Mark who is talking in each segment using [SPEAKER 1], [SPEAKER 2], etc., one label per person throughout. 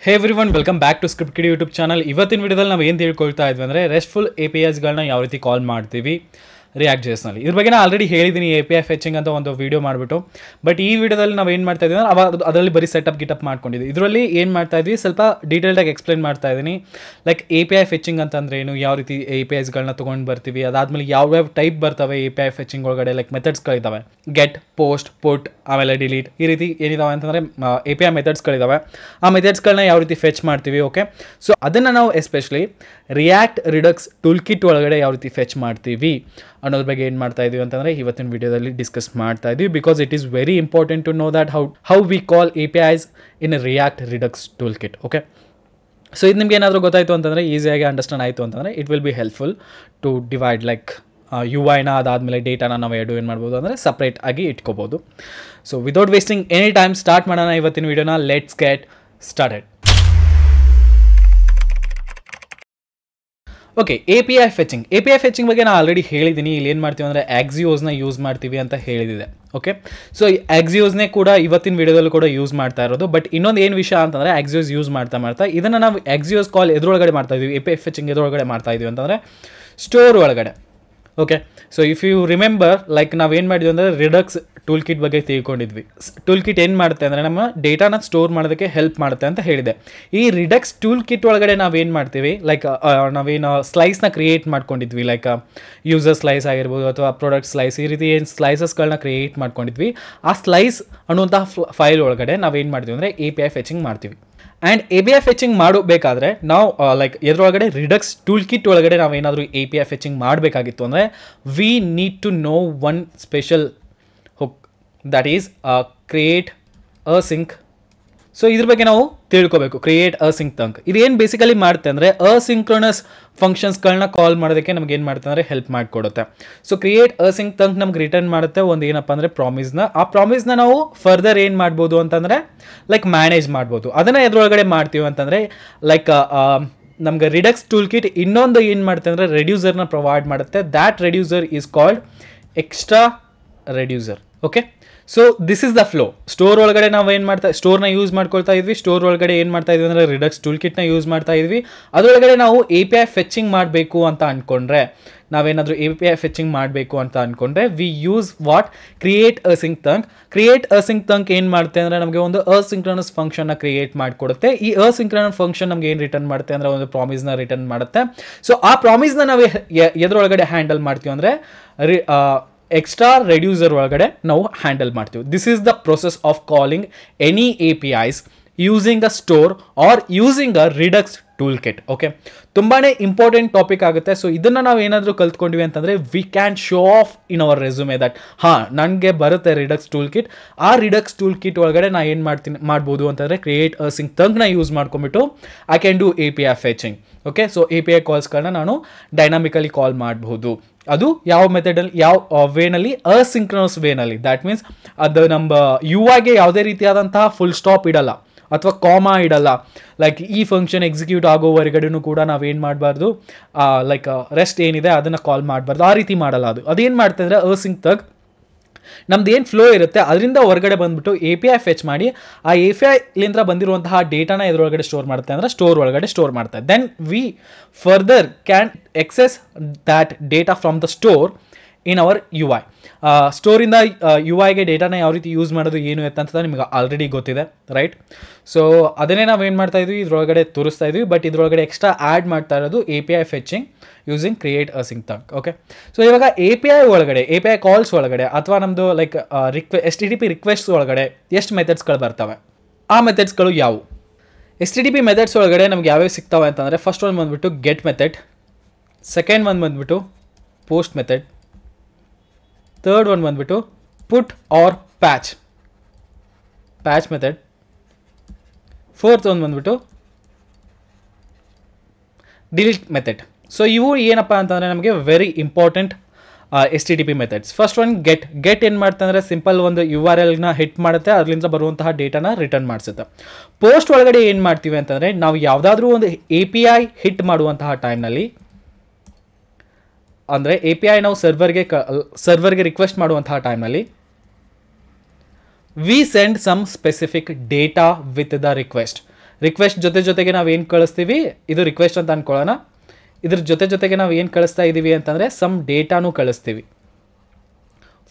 [SPEAKER 1] Hey everyone, welcome back to script ಕಿಡಿ YouTube channel. ಇವತ್ತಿನ ವಿಡಿಯೋದಲ್ಲಿ ನಾವು ಏನು ತಿಳ್ಕೊಳ್ತಾ ಇದ್ವಿ ಅಂದರೆ ರೆಸ್ಟ್ಫುಲ್ APIsಗಳನ್ನ ಯಾವ ರೀತಿ ಕಾಲ್ ಮಾಡ್ತೀವಿ ರಿಯಾಕ್ಟ್ ಜೇಸ್ನಲ್ಲಿ. ಇದ್ರ ಬಗ್ಗೆ ನಾನು ಆಲ್ರೆಡಿ ಹೇಳಿದ್ದೀನಿ API ಫೆಚಿಂಗ್ ಅಂತ ಒಂದು ವೀಡಿಯೋ ಮಾಡಿಬಿಟ್ಟು. ಬಟ್ ಈ ವಿಡಿಯೋದಲ್ಲಿ ನಾವು ಏನು ಮಾಡ್ತಾ ಇದ್ದೀವಿ ಅಂದರೆ ಅದರಲ್ಲಿ ಬರೀ ಸೆಟಪ್ ಗಿಟಪ್ ಮಾಡ್ಕೊಂಡಿದ್ವಿ. ಇದರಲ್ಲಿ ಏನು ಮಾಡ್ತಾ ಇದ್ವಿ, ಸ್ವಲ್ಪ ಡೀಟೇಲ್ಡಾಗಿ ಎಕ್ಸ್ಪ್ಲೇನ್ ಮಾಡ್ತಾ ಇದ್ದೀನಿ. ಲೈಕ್ API ಫೆಚಿಂಗ್ ಅಂತಂದ್ರೆ ಏನು, ಯಾವ ರೀತಿ APIsಗಳನ್ನ ತೊಗೊಂಡು ಬರ್ತೀವಿ, ಅದಾದಮೇಲೆ ಯಾವ್ಯಾವ ಟೈಪ್ ಬರ್ತವೆ API ಫೆಚಿಂಗ್ ಒಳಗಡೆ, ಲೈಕ್ ಮೆಥಡ್ಸ್ಗಳಿದ್ದಾವೆ, ಗೆಟ್, ಪೋಸ್ಟ್, ಪುಟ್, ಆಮೇಲೆ ಡಿಲೀಟ್, ಈ ರೀತಿ ಏನಿದಾವೆ ಅಂತಂದರೆ API ಮೆಥಡ್ಸ್ಗಳಿದ್ದಾವೆ. ಆ ಮೆಥಡ್ಸ್ಗಳನ್ನ ಯಾವ ರೀತಿ ಫೆಚ್ ಮಾಡ್ತೀವಿ. ಓಕೆ, ಸೊ ಅದನ್ನು ನಾವು especially react redux tool kit ಒಳಗಡೆ ಯಾವ ರೀತಿ ಫೆಚ್ ಮಾಡ್ತೀವಿ ಅನ್ನೋದ್ರ ಬಗ್ಗೆ ಏನು ಮಾಡ್ತಾ ಇದೀವಿ ಅಂತಂದರೆ ಇವತ್ತಿನ ವಿಡಿಯೋದಲ್ಲಿ ಡಿಸ್ಕಸ್ ಮಾಡ್ತಾ ಇದ್ದೀವಿ. Because it is very important to know that how we call APIs in react redux tool kit. Okay, so ಇದು ನಿಮ್ಗೆ ಏನಾದರೂ ಗೊತ್ತಾಯಿತು ಅಂತಂದರೆ, ಈಸಿಯಾಗಿ ಅಂಡರ್ಸ್ಟ್ಯಾಂಡ್ ಆಯಿತು ಅಂತಂದರೆ it will be helpful to divide like UI-ನ ಅದಾದಮೇಲೆ ಡೇಟಾನ ನಾವು ಏನು ಮಾಡ್ಬೋದು ಅಂದರೆ ಸಪ್ರೇಟ್ ಆಗಿ ಇಟ್ಕೋಬೋದು. So without wasting any time start ಮಾಡೋಣ ಇವತ್ತಿನ ವಿಡಿಯೋನ. Let's get started. Okay, API fetching ಬಗ್ಗೆ ನಾನು ಆಲ್ರೆಡಿ ಹೇಳಿದ್ದೀನಿ. ಇಲ್ಲಿ ಏನು ಮಾಡ್ತೀವಿ ಅಂದರೆ Axiosನ ಯೂಸ್ ಮಾಡ್ತೀವಿ ಅಂತ ಹೇಳಿದೆ. ಓಕೆ, ಸೊ Axiosನೇ ಕೂಡ ಇವತ್ತಿನ ವಿಡಿಯೋದಲ್ಲೂ ಕೂಡ ಯೂಸ್ ಮಾಡ್ತಾ ಇರೋದು. ಬಟ್ ಇನ್ನೊಂದು ಏನು ವಿಷಯ ಅಂತಂದರೆ Axios ಯೂಸ್ ಮಾಡ್ತಾ ಇದನ್ನು ನಾವು Axios ಕಾಲ್ ಎದ್ರೊಳಗಡೆ ಮಾಡ್ತಾ ಇದ್ದೀವಿ, API ಫೆಚಿಂಗ್ ಎದ್ರೊಳಗಡೆ ಮಾಡ್ತಾ ಇದ್ದೀವಿ ಅಂತಂದರೆ ಸ್ಟೋರ್ ಒಳಗಡೆ. Okay, so if you remember, like ನಾವೇನು ಮಾಡಿದ್ವಿ ಅಂದರೆ ರಿಡಕ್ಸ್ ಟೂಲ್ ಕಿಟ್ ಬಗ್ಗೆ ತಿಳ್ಕೊಂಡಿದ್ವಿ. ಟೂಲ್ ಕಿಟ್ ಏನು ಮಾಡುತ್ತೆ ಅಂದರೆ ನಮ್ಮ ಡೇಟಾನ ಸ್ಟೋರ್ ಮಾಡೋದಕ್ಕೆ ಹೆಲ್ಪ್ ಮಾಡುತ್ತೆ ಅಂತ ಹೇಳಿದೆ. ಈ ರಿಡಕ್ಸ್ ಟೂಲ್ ಕಿಟ್ ಒಳಗಡೆ ನಾವೇನು ಮಾಡ್ತೀವಿ, ಲೈಕ್ ನಾವೇನು ಸ್ಲೈಸ್ನ ಕ್ರಿಯೇಟ್ ಮಾಡ್ಕೊಂಡಿದ್ವಿ, ಲೈಕ್ ಯೂಸರ್ ಸ್ಲೈಸ್ ಆಗಿರ್ಬೋದು ಅಥವಾ ಪ್ರಾಡಕ್ಟ್ ಸ್ಲೈಸ್, ಈ ರೀತಿ ಏನು ಸ್ಲೈಸಸ್ಗಳನ್ನ ಕ್ರಿಯೇಟ್ ಮಾಡ್ಕೊಂಡಿದ್ವಿ. ಆ ಸ್ಲೈಸ್ ಅನ್ನುವಂತಹ ಫೈಲ್ ಒಳಗಡೆ ನಾವೇನು ಮಾಡ್ತೀವಿ ಅಂದರೆ API ಫೆಚಿಂಗ್ ಮಾಡ್ತೀವಿ. ಆ್ಯಂಡ್ API ಫೆಚಿಂಗ್ ಮಾಡಬೇಕಾದ್ರೆ ನಾವು ಲೈಕ್ ಎದ್ರೊಳಗಡೆ ರಿಡಕ್ಸ್ ಟೂಲ್ ಕಿಟ್ ಒಳಗಡೆ ನಾವೇನಾದರೂ API ಫೆಚಿಂಗ್ ಮಾಡಬೇಕಾಗಿತ್ತು ಅಂದರೆ we need to know one special hook, that is create async. So ಇದ್ರ ಬಗ್ಗೆ ನಾವು ತಿಳ್ಕೊಬೇಕು. ಕ್ರಿಯೇಟ್ ಅ ಸಿಂಕ್ ತಂಕ್ ಇದು ಏನು ಬೇಸಿಕಲಿ ಮಾಡುತ್ತೆ ಅಂದರೆ ಅಸಿಂಕ್ರೋನಸ್ ಫಂಕ್ಷನ್ಸ್ಗಳನ್ನ ಕಾಲ್ ಮಾಡೋದಕ್ಕೆ ನಮ್ಗೆ ಏನು ಮಾಡುತ್ತೆ ಅಂದರೆ ಹೆಲ್ಪ್ ಮಾಡಿಕೊಡುತ್ತೆ. ಸೊ ಕ್ರಿಯೇಟ್ ಅ ಸಿಂಕ್ ತಂಕ್ ನಮ್ಗೆ ರಿಟರ್ನ್ ಮಾಡುತ್ತೆ ಒಂದು ಏನಪ್ಪ ಅಂದರೆ ಪ್ರಾಮಿಸ್ನ. ಆ ಪ್ರಾಮಿಸ್ನ ನಾವು ಫರ್ದರ್ ಏನು ಮಾಡ್ಬೋದು ಅಂತಂದರೆ ಲೈಕ್ ಮ್ಯಾನೇಜ್ ಮಾಡ್ಬೋದು. ಅದನ್ನು ಎದ್ರೊಳಗಡೆ ಮಾಡ್ತೀವಿ ಅಂತಂದರೆ ಲೈಕ್ ನಮ್ಗೆ ರಿಡಕ್ಸ್ ಟೂಲ್ ಕಿಟ್ ಇನ್ನೊಂದು ಏನು ಮಾಡುತ್ತೆ ಅಂದರೆ ರೆಡ್ಯೂಸರ್ನ ಪ್ರೊವೈಡ್ ಮಾಡುತ್ತೆ. That reducer is called extra reducer. Okay, so this is the flow. Store ಒಳಗಡೆ ನಾವು ಏನು ಸ್ಟೋರ್ನ ಯೂಸ್ ಮಾಡ್ಕೊಳ್ತಾ ಇದ್ವಿ. ಸ್ಟೋರ್ ಒಳಗಡೆ ಏನು ಮಾಡ್ತಾ ಇದ್ವಿ ಅಂದರೆ ರಿಡಕ್ಸ್ ಟೂಲ್ ಕಿಟ್ನ ಯೂಸ್ ಮಾಡ್ತಾ ಇದ್ವಿ. ಅದರೊಳಗಡೆ ನಾವು API ಫೆಚಿಂಗ್ ಮಾಡಬೇಕು ಅಂತ ಅಂದ್ಕೊಂಡ್ರೆ, ನಾವೇನಾದರೂ API ಫೆಚಿಂಗ್ ಮಾಡಬೇಕು ಅಂತ ಅಂದ್ಕೊಂಡ್ರೆ we use what, create async thunk. Create async thunk ಏನು ಮಾಡುತ್ತೆ ಅಂದರೆ ನಮಗೆ ಒಂದು ಅಸಿಂಕ್ರನಸ್ ಫಂಕ್ಷನ್ನ ಕ್ರಿಯೇಟ್ ಮಾಡಿಕೊಡುತ್ತೆ. ಈ ಅಸಿಂಕ್ರನಸ್ ಫಂಕ್ಷನ್ ನಮ್ಗೆ ಏನು ರಿಟರ್ನ್ ಮಾಡುತ್ತೆ ಅಂದರೆ ಒಂದು ಪ್ರಾಮಿಸ್ನ ರಿಟರ್ನ್ ಮಾಡುತ್ತೆ. ಸೊ ಆ ಪ್ರಾಮಿಸ್ನ ನಾವು ಎದ್ರೊಳಗಡೆ ಹ್ಯಾಂಡಲ್ ಮಾಡ್ತೀವಿ ಅಂದರೆ ಎಕ್ಸ್ಟ್ರಾ ರೆಡ್ಯೂಸರ್ ಒಳಗಡೆ ನಾವು ಹ್ಯಾಂಡಲ್ ಮಾಡ್ತೀವಿ. This is the process of calling any APIs using a store or using a redux tool kit. Okay, ತುಂಬಾ ಇಂಪಾರ್ಟೆಂಟ್ ಟಾಪಿಕ್ ಆಗುತ್ತೆ. ಸೊ ಇದನ್ನು ನಾವು ಏನಾದರೂ ಕಲ್ತ್ಕೊಂಡ್ವಿ ಅಂತಂದರೆ we can show off in our resume that ನನಗೆ ಬರುತ್ತೆ ರಿಡಕ್ಸ್ ಟೂಲ್ ಕಿಟ್. ಆ ರಿಡಕ್ಸ್ ಟೂಲ್ ಕಿಟ್ ಒಳಗಡೆ ನಾನು ಏನು ಮಾಡ್ಬೋದು ಅಂತಂದರೆ ಕ್ರಿಯೇಟ್ ಅ ಸಿಂಕ್ ತಂಕ್ನ ಯೂಸ್ ಮಾಡ್ಕೊಂಬಿಟ್ಟು I can do API fetching. Okay, so API ಕಾಲ್ಸ್ಗಳನ್ನ ನಾನು ಡೈನಾಮಿಕಲಿ ಕಾಲ್ ಮಾಡಬಹುದು. ಅದು ಯಾವ ಮೆಥಡಲ್ಲಿ, ಯಾವ ವೇನಲ್ಲಿ, ಅಸಿಂಕ್ರನಸ್ ವೇನಲ್ಲಿ. ದ್ಯಾಟ್ ಮೀನ್ಸ್ ಅದು ನಮ್ಮ UI-ಗೆ ಯಾವುದೇ ರೀತಿಯಾದಂತಹ ಫುಲ್ ಸ್ಟಾಪ್ ಇಡಲ್ಲ ಅಥವಾ ಕಾಮಾ ಇಡಲ್ಲ. ಲೈಕ್ ಈ ಫಂಕ್ಷನ್ ಎಕ್ಸಿಕ್ಯೂಟ್ ಆಗೋವರೆಗಡೆನೂ ಕೂಡ ನಾವೇನು ಮಾಡಬಾರ್ದು, ಲೈಕ್ ರೆಸ್ಟ್ ಏನಿದೆ ಅದನ್ನು ಕಾಲ್ ಮಾಡಬಾರ್ದು. ಆ ರೀತಿ ಮಾಡಲ್ಲ. ಅದೇನು ಮಾಡ್ತಾ ಇದ್ರೆ ಅಸಿಂಕ್ ತಂಕ್ ನಮ್ದು ಏನು ಫ್ಲೋ ಇರುತ್ತೆ ಅದರಿಂದ ಹೊರಗಡೆ ಬಂದುಬಿಟ್ಟು API ಫೆಚ್ ಮಾಡಿ ಆ APIಲಿಂದ ಬಂದಿರುವಂತಹ ಡೇಟಾನ ಇದರೊಳಗಡೆ ಸ್ಟೋರ್ ಮಾಡುತ್ತೆ ಅಂದರೆ ಸ್ಟೋರ್ ಒಳಗಡೆ ಸ್ಟೋರ್ ಮಾಡ್ತಾರೆ. Then we further can access that data from the store in our UI. ಸ್ಟೋರಿಂದ UI-ಗೆ ಡೇಟಾನ ಯಾವ ರೀತಿ ಯೂಸ್ ಮಾಡೋದು ಏನು ಅಂತ ನಿಮಗೆ ಆಲ್ರೆಡಿ ಗೊತ್ತಿದೆ, ರೈಟ್? ಸೊ ಅದನ್ನೇ ನಾವೇನು ಮಾಡ್ತಾ ಇದ್ವಿ, ಇದರೊಳಗಡೆ ತೋರಿಸ್ತಾ ಇದ್ವಿ. ಬಟ್ ಇದರೊಳಗಡೆ ಎಕ್ಸ್ಟ್ರಾ ಆ್ಯಡ್ ಮಾಡ್ತಾ ಇರೋದು API fetching using create async thunk. Okay, so ಇವಾಗ API ಒಳಗಡೆ, API ಕಾಲ್ಸ್ ಒಳಗಡೆ ಅಥವಾ ನಮ್ಮದು ಲೈಕ್ HTTP ರಿಕ್ವೆಸ್ಟ್ ಒಳಗಡೆ ಎಷ್ಟು ಮೆಥಡ್ಸ್ಗಳು ಬರ್ತವೆ, ಆ ಮೆಥಡ್ಸ್ಗಳು ಯಾವುವು? HTTP ಮೆಥಡ್ಸ್ ಒಳಗಡೆ ನಮ್ಗೆ ಯಾವ್ಯಾವ ಸಿಗ್ತವೆ ಅಂತಂದರೆ ಫಸ್ಟ್ ಒಂದು ಬಂದುಬಿಟ್ಟು ಗೆಟ್ ಮೆಥಡ್, ಸೆಕೆಂಡ್ ಒಂದು ಬಂದುಬಿಟ್ಟು ಪೋಸ್ಟ್ ಮೆಥಡ್, ಥರ್ಡ್ ಒಂದು ಬಂದುಬಿಟ್ಟು ಪುಟ್ ಆರ್ ಪ್ಯಾಚ್ ಮೆಥಡ್, ಫೋರ್ತ್ ಒಂದು ಬಂದುಬಿಟ್ಟು ಡಿಲೀಟ್ ಮೆಥಡ್. ಸೊ ಇವು ಏನಪ್ಪ ಅಂತಂದರೆ ನಮಗೆ very important HTTP methods. First one get ಏನು ಮಾಡ್ತಾ ಅಂದರೆ ಸಿಂಪಲ್ ಒಂದು URL-ನ ಹಿಟ್ ಮಾಡುತ್ತೆ, ಅದರಿಂದ ಬರುವಂತಹ ಡೇಟಾನ ರಿಟರ್ನ್ ಮಾಡಿಸುತ್ತೆ. ಪೋಸ್ಟ್ ಒಳಗಡೆ ಏನು ಮಾಡ್ತೀವಿ ಅಂತಂದರೆ ನಾವು ಯಾವುದಾದ್ರೂ ಒಂದು API ಹಿಟ್ ಮಾಡುವಂತಹ ಟೈಮ್ನಲ್ಲಿ, ಅಂದರೆ API ನಾವು ಸರ್ವರ್ಗೆ ರಿಕ್ವೆಸ್ಟ್ ಮಾಡುವಂತಹ ಟೈಮ್ನಲ್ಲಿ we send some specific data with the request. Request ಜೊತೆಗೆ ನಾವು ಏನು ಕಳಿಸ್ತೀವಿ, ಇದು ರಿಕ್ವೆಸ್ಟ್ ಅಂತ ಅನ್ಕೊಳ್ಳೋಣ. ಇದ್ರ ಜೊತೆಗೆ ನಾವು ಏನು ಕಳಿಸ್ತಾ ಇದ್ದೀವಿ ಅಂತಂದರೆ ಸಮ್ ಡೇಟಾನು ಕಳಿಸ್ತೀವಿ.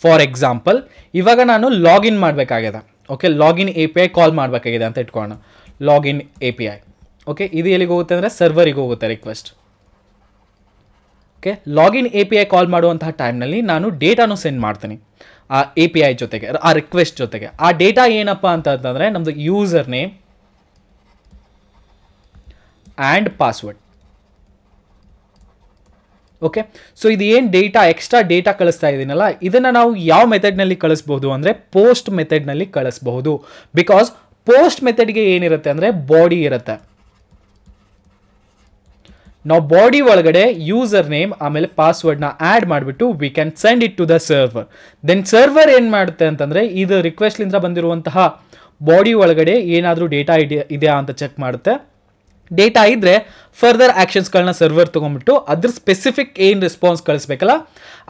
[SPEAKER 1] ಫಾರ್ ಎಕ್ಸಾಂಪಲ್ ಇವಾಗ ನಾನು ಲಾಗಿನ್ ಮಾಡಬೇಕಾಗಿದೆ. Okay, login A P I call ಮಾಡಬೇಕಾಗಿದೆ ಅಂತ ಇಟ್ಕೊಳ್ಳೋಣ. Login A P I. Okay, ಇದು ಎಲ್ಲಿಗೆ ಹೋಗುತ್ತೆ ಅಂದರೆ ಸರ್ವರಿಗೆ ಹೋಗುತ್ತೆ request. Okay, login A P I call ಮಾಡುವಂತಹ ಟೈಮ್ನಲ್ಲಿ ನಾನು ಡೇಟಾನು ಸೆಂಡ್ ಮಾಡ್ತೀನಿ ಆ ಎ ಪಿ ಐ ಜೊತೆಗೆ, ಆ ರಿಕ್ವೆಸ್ಟ್ ಜೊತೆಗೆ. ಆ ಡೇಟಾ ಏನಪ್ಪ ಅಂತಂದರೆ ನಮ್ಮದು user name and password. Okay, so ಇದು ಏನು ಡೇಟಾ, ಎಕ್ಸ್ಟ್ರಾ ಡೇಟಾ ಕಳಿಸ್ತಾ ಇದ್ದೀನಲ್ಲ, ಇದನ್ನು ನಾವು ಯಾವ ಮೆಥಡ್ನಲ್ಲಿ ಕಳಿಸ್ಬಹುದು ಅಂದರೆ ಪೋಸ್ಟ್ ಮೆಥಡ್ನಲ್ಲಿ ಕಳಿಸ್ಬಹುದು. ಬಿಕಾಸ್ ಪೋಸ್ಟ್ ಮೆಥಡ್ಗೆ ಏನಿರುತ್ತೆ ಅಂದರೆ ಬಾಡಿ ಇರುತ್ತೆ. ನಾವು ಬಾಡಿ ಒಳಗಡೆ ಯೂಸರ್ ನೇಮ್ ಆಮೇಲೆ ಪಾಸ್ವರ್ಡ್ನ ಆ್ಯಡ್ ಮಾಡಿಬಿಟ್ಟು we can send it to the server. Then server ಏನು ಮಾಡುತ್ತೆ ಅಂತಂದರೆ ಇದು ರಿಕ್ವೆಸ್ಟ್ಲಿಂದ ಬಂದಿರುವಂತಹ ಬಾಡಿ ಒಳಗಡೆ ಏನಾದರೂ ಡೇಟಾ ಇದೆಯಾ ಅಂತ ಚೆಕ್ ಮಾಡುತ್ತೆ. ಡೇಟಾ ಇದ್ದರೆ ಫರ್ದರ್ ಆ್ಯಕ್ಷನ್ಸ್ಗಳನ್ನ ಸರ್ವರ್ ತೊಗೊಂಡ್ಬಿಟ್ಟು ಅದ್ರ ಸ್ಪೆಸಿಫಿಕ್ ಏನು ರೆಸ್ಪಾನ್ಸ್ ಕಳಿಸ್ಬೇಕಲ್ಲ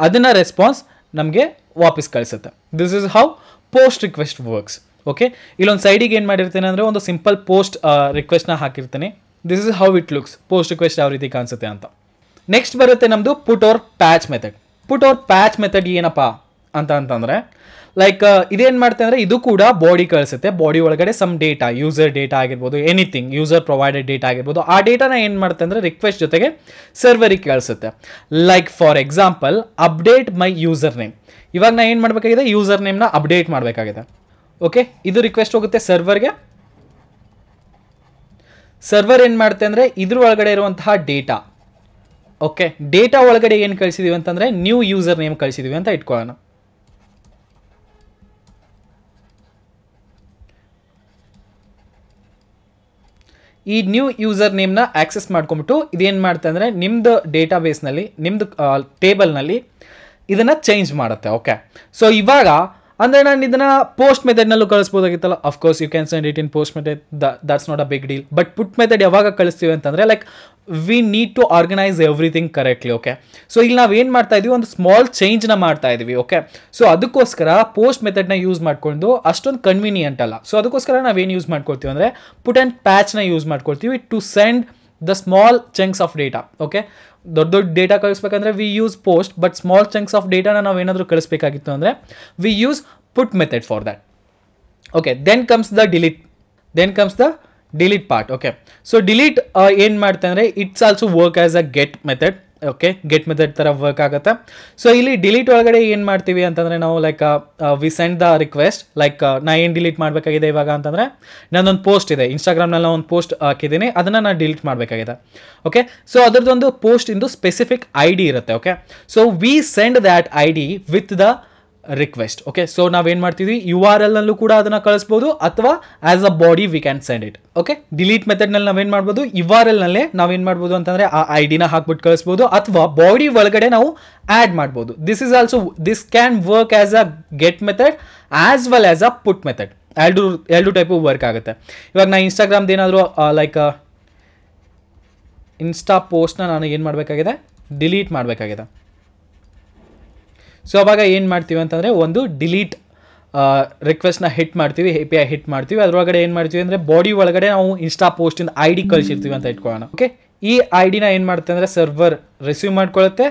[SPEAKER 1] ಅದನ್ನು ರೆಸ್ಪಾನ್ಸ್ ನಮಗೆ ವಾಪಸ್ ಕಳಿಸುತ್ತೆ. This is how post request works. Okay, ಇಲ್ಲೊಂದು ಸೈಡಿಗೆ ಏನು ಮಾಡಿರ್ತೀನಿ ಅಂದರೆ ಒಂದು ಸಿಂಪಲ್ ಪೋಸ್ಟ್ ರಿಕ್ವೆಸ್ಟ್ನ ಹಾಕಿರ್ತೀನಿ. This is how it looks. Post request ಯಾವ ರೀತಿ ಕಾಣಿಸುತ್ತೆ ಅಂತ. ನೆಕ್ಸ್ಟ್ ಬರುತ್ತೆ ನಮ್ಮದು put or patch method. Put or patch method ಏನಪ್ಪ ಅಂತಂದರೆ ಲೈಕ್ ಇದೇನು ಮಾಡ್ತೆ ಅಂದರೆ ಇದು ಕೂಡ ಬಾಡಿ ಕಳಿಸುತ್ತೆ. ಬಾಡಿ ಒಳಗಡೆ ಸಮ್ ಡೇಟಾ, ಯೂಸರ್ ಡೇಟಾ ಆಗಿರ್ಬೋದು, ಎನಿಥಿಂಗ್ ಯೂಸರ್ ಪ್ರೊವೈಡೆಡ್ ಡೇಟಾ ಆಗಿರ್ಬೋದು, ಆ ಡೇಟಾನ ಏನು ಮಾಡುತ್ತೆ ಅಂದರೆ ರಿಕ್ವೆಸ್ಟ್ ಜೊತೆಗೆ ಸರ್ವರಿಗೆ ಕಳಿಸುತ್ತೆ. Like for example update my user name. ಇವಾಗ ನಾನು ಏನು ಮಾಡಬೇಕಾಗಿದೆ, ಯೂಸರ್ ನೇಮ್ನ ಅಪ್ಡೇಟ್ ಮಾಡಬೇಕಾಗಿದೆ. ಓಕೆ, ಇದು ರಿಕ್ವೆಸ್ಟ್ ಹೋಗುತ್ತೆ ಸರ್ವರ್ಗೆ. ಸರ್ವರ್ ಏನು ಮಾಡುತ್ತೆ ಅಂದರೆ ಇದ್ರ ಒಳಗಡೆ ಇರುವಂತಹ ಡೇಟಾ, ಓಕೆ, ಡೇಟಾ ಒಳಗಡೆ ಏನು ಕಳಿಸಿದೀವಿ ಅಂತಂದರೆ ನ್ಯೂ ಯೂಸರ್ ನೇಮ್ ಕಳಿಸಿದೀವಿ ಅಂತ ಇಟ್ಕೊಳ್ಳೋಣ. ಈ ನ್ಯೂ ಯೂಸರ್ ನೇಮ್ನ ಆಕ್ಸೆಸ್ ಮಾಡ್ಕೊಂಬಿಟ್ಟು ಇದೇನು ಮಾಡುತ್ತೆ ಅಂದರೆ ನಿಮ್ಮದು ಡೇಟಾ ಬೇಸ್ನಲ್ಲಿ, ನಿಮ್ಮದು ಟೇಬಲ್ನಲ್ಲಿ ಇದನ್ನು ಚೇಂಜ್ ಮಾಡುತ್ತೆ. ಓಕೆ, ಸೊ ಇವಾಗ ಅಂದರೆ ನಾನು ಇದನ್ನು ಪೋಸ್ಟ್ ಮೆಥಡ್ನಲ್ಲೂ ಕಳಿಸ್ಬೋದಾಗಿತ್ತಲ್ಲ. Of course you can send it in post method, that's not a big deal. But put method ಯಾವಾಗ ಕಳಿಸ್ತೀವಿ ಅಂತಂದರೆ like we need to organise everything correctly. Okay, so ಇಲ್ಲಿ ನಾವು ಏನು ಮಾಡ್ತಾ ಇದೀವಿ, ಒಂದು ಸ್ಮಾಲ್ ಚೇಂಜ್ನ ಮಾಡ್ತಾ ಇದೀವಿ. ಓಕೆ, ಸೊ ಅದಕ್ಕೋಸ್ಕರ ಪೋಸ್ಟ್ ಮೆಥಡ್ನ ಯೂಸ್ ಮಾಡ್ಕೊಂಡು ಅಷ್ಟೊಂದು ಕನ್ವೀನಿಯಂಟ್ ಅಲ್ಲ. ಸೊ ಅದಕ್ಕೋಸ್ಕರ ನಾವೇನು ಯೂಸ್ ಮಾಡ್ಕೊಳ್ತೀವಿ ಅಂದರೆ ಪುಟ್ ಆ್ಯಂಡ್ ಪ್ಯಾಚ್ನ ಯೂಸ್ ಮಾಡ್ಕೊಳ್ತೀವಿ to send the small chunks of data. Okay, ದೊಡ್ಡ ಡೇಟಾ ಕಳಿಸ್ಬೇಕಂದ್ರೆ we use post, but small chunks of ಡೇಟಾನ ನಾವು ಏನಾದರೂ ಕಳಿಸ್ಬೇಕಾಗಿತ್ತು ಅಂದರೆ we use put method for that. Okay, then comes the delete part. Okay, so delete ಏನು ಮಾಡುತ್ತೆ ಅಂದರೆ it's also work as a get method. Okay, get method ಥರ work ಆಗುತ್ತೆ. ಸೊ ಇಲ್ಲಿ ಡಿಲೀಟ್ ಒಳಗಡೆ ಏನು ಮಾಡ್ತೀವಿ ಅಂತಂದರೆ ನಾವು like we send the request. Like ನಾ ಏನು ಡಿಲೀಟ್ ಮಾಡಬೇಕಾಗಿದೆ ಇವಾಗ ಅಂತಂದರೆ ನನ್ನೊಂದು ಪೋಸ್ಟ್ ಇದೆ, ಇನ್ಸ್ಟಾಗ್ರಾಮ್ನಲ್ಲಿ ಒಂದು ಪೋಸ್ಟ್ ಹಾಕಿದ್ದೀನಿ, ಅದನ್ನು ನಾನು ಡಿಲೀಟ್ ಮಾಡಬೇಕಾಗಿದೆ. ಓಕೆ, ಸೊ ಅದರದ್ದೊಂದು ಪೋಸ್ಟ್ ಇಂದು ಸ್ಪೆಸಿಫಿಕ್ ಐ ಡಿ ಇರುತ್ತೆ. Okay, so we send that I D with the request. Okay, so ನಾವೇನು ಮಾಡ್ತೀವಿ, ಯು ಆರ್ ಎಲ್ ನಲ್ಲೂ ಕೂಡ ಅದನ್ನು ಕಳಿಸ್ಬೋದು ಅಥವಾ as a body we can send it. Okay, delete ಮೆಥಡ್ನಲ್ಲಿ ನಾವೇನು ಮಾಡ್ಬೋದು, ಯು ಆರ್ ಎಲ್ ನಲ್ಲೇ ನಾವೇನು ಮಾಡ್ಬೋದು ಅಂತಂದರೆ ಆ ಐ ಡಿನ ಹಾಕ್ಬಿಟ್ಟು ಕಳಿಸ್ಬೋದು ಅಥವಾ ಬಾಡಿ ಒಳಗಡೆ ನಾವು ಆ್ಯಡ್ ಮಾಡ್ಬೋದು. This can work as a get method as well as a put method. ಎರಡು ಟೈಪು ವರ್ಕ್ ಆಗುತ್ತೆ. ಇವಾಗ ನಾನು ಇನ್ಸ್ಟಾಗ್ರಾಮ್ದು ಏನಾದರೂ ಲೈಕ್ ಇನ್ಸ್ಟಾ ಪೋಸ್ಟ್ನ ನಾನು ಏನು ಮಾಡಬೇಕಾಗಿದೆ, ಡಿಲೀಟ್ ಮಾಡಬೇಕಾಗಿದೆ. ಸೊ ಅವಾಗ ಏನು ಮಾಡ್ತೀವಿ ಅಂತಂದರೆ ಒಂದು ಡಿಲೀಟ್ ರಿಕ್ವೆಸ್ಟ್ನ ಹಿಟ್ ಮಾಡ್ತೀವಿ, ಎ ಪಿ ಐ ಹಿಟ್ ಮಾಡ್ತೀವಿ. ಅದರೊಳಗಡೆ ಏನು ಮಾಡ್ತೀವಿ ಅಂದರೆ ಬಾಡಿ ಒಳಗಡೆ ನಾವು ಇನ್ಸ್ಟಾ ಪೋಸ್ಟಿಂದ ಐ ಡಿ ಕಳಿಸಿರ್ತೀವಿ ಅಂತ ಇಟ್ಕೊಳ್ಳೋಣ. ಓಕೆ, ಈ ಐ ಡಿನ ಏನು ಮಾಡುತ್ತೆ ಅಂದರೆ ಸರ್ವರ್ ರಿಸೀವ್ ಮಾಡ್ಕೊಳ್ಳುತ್ತೆ.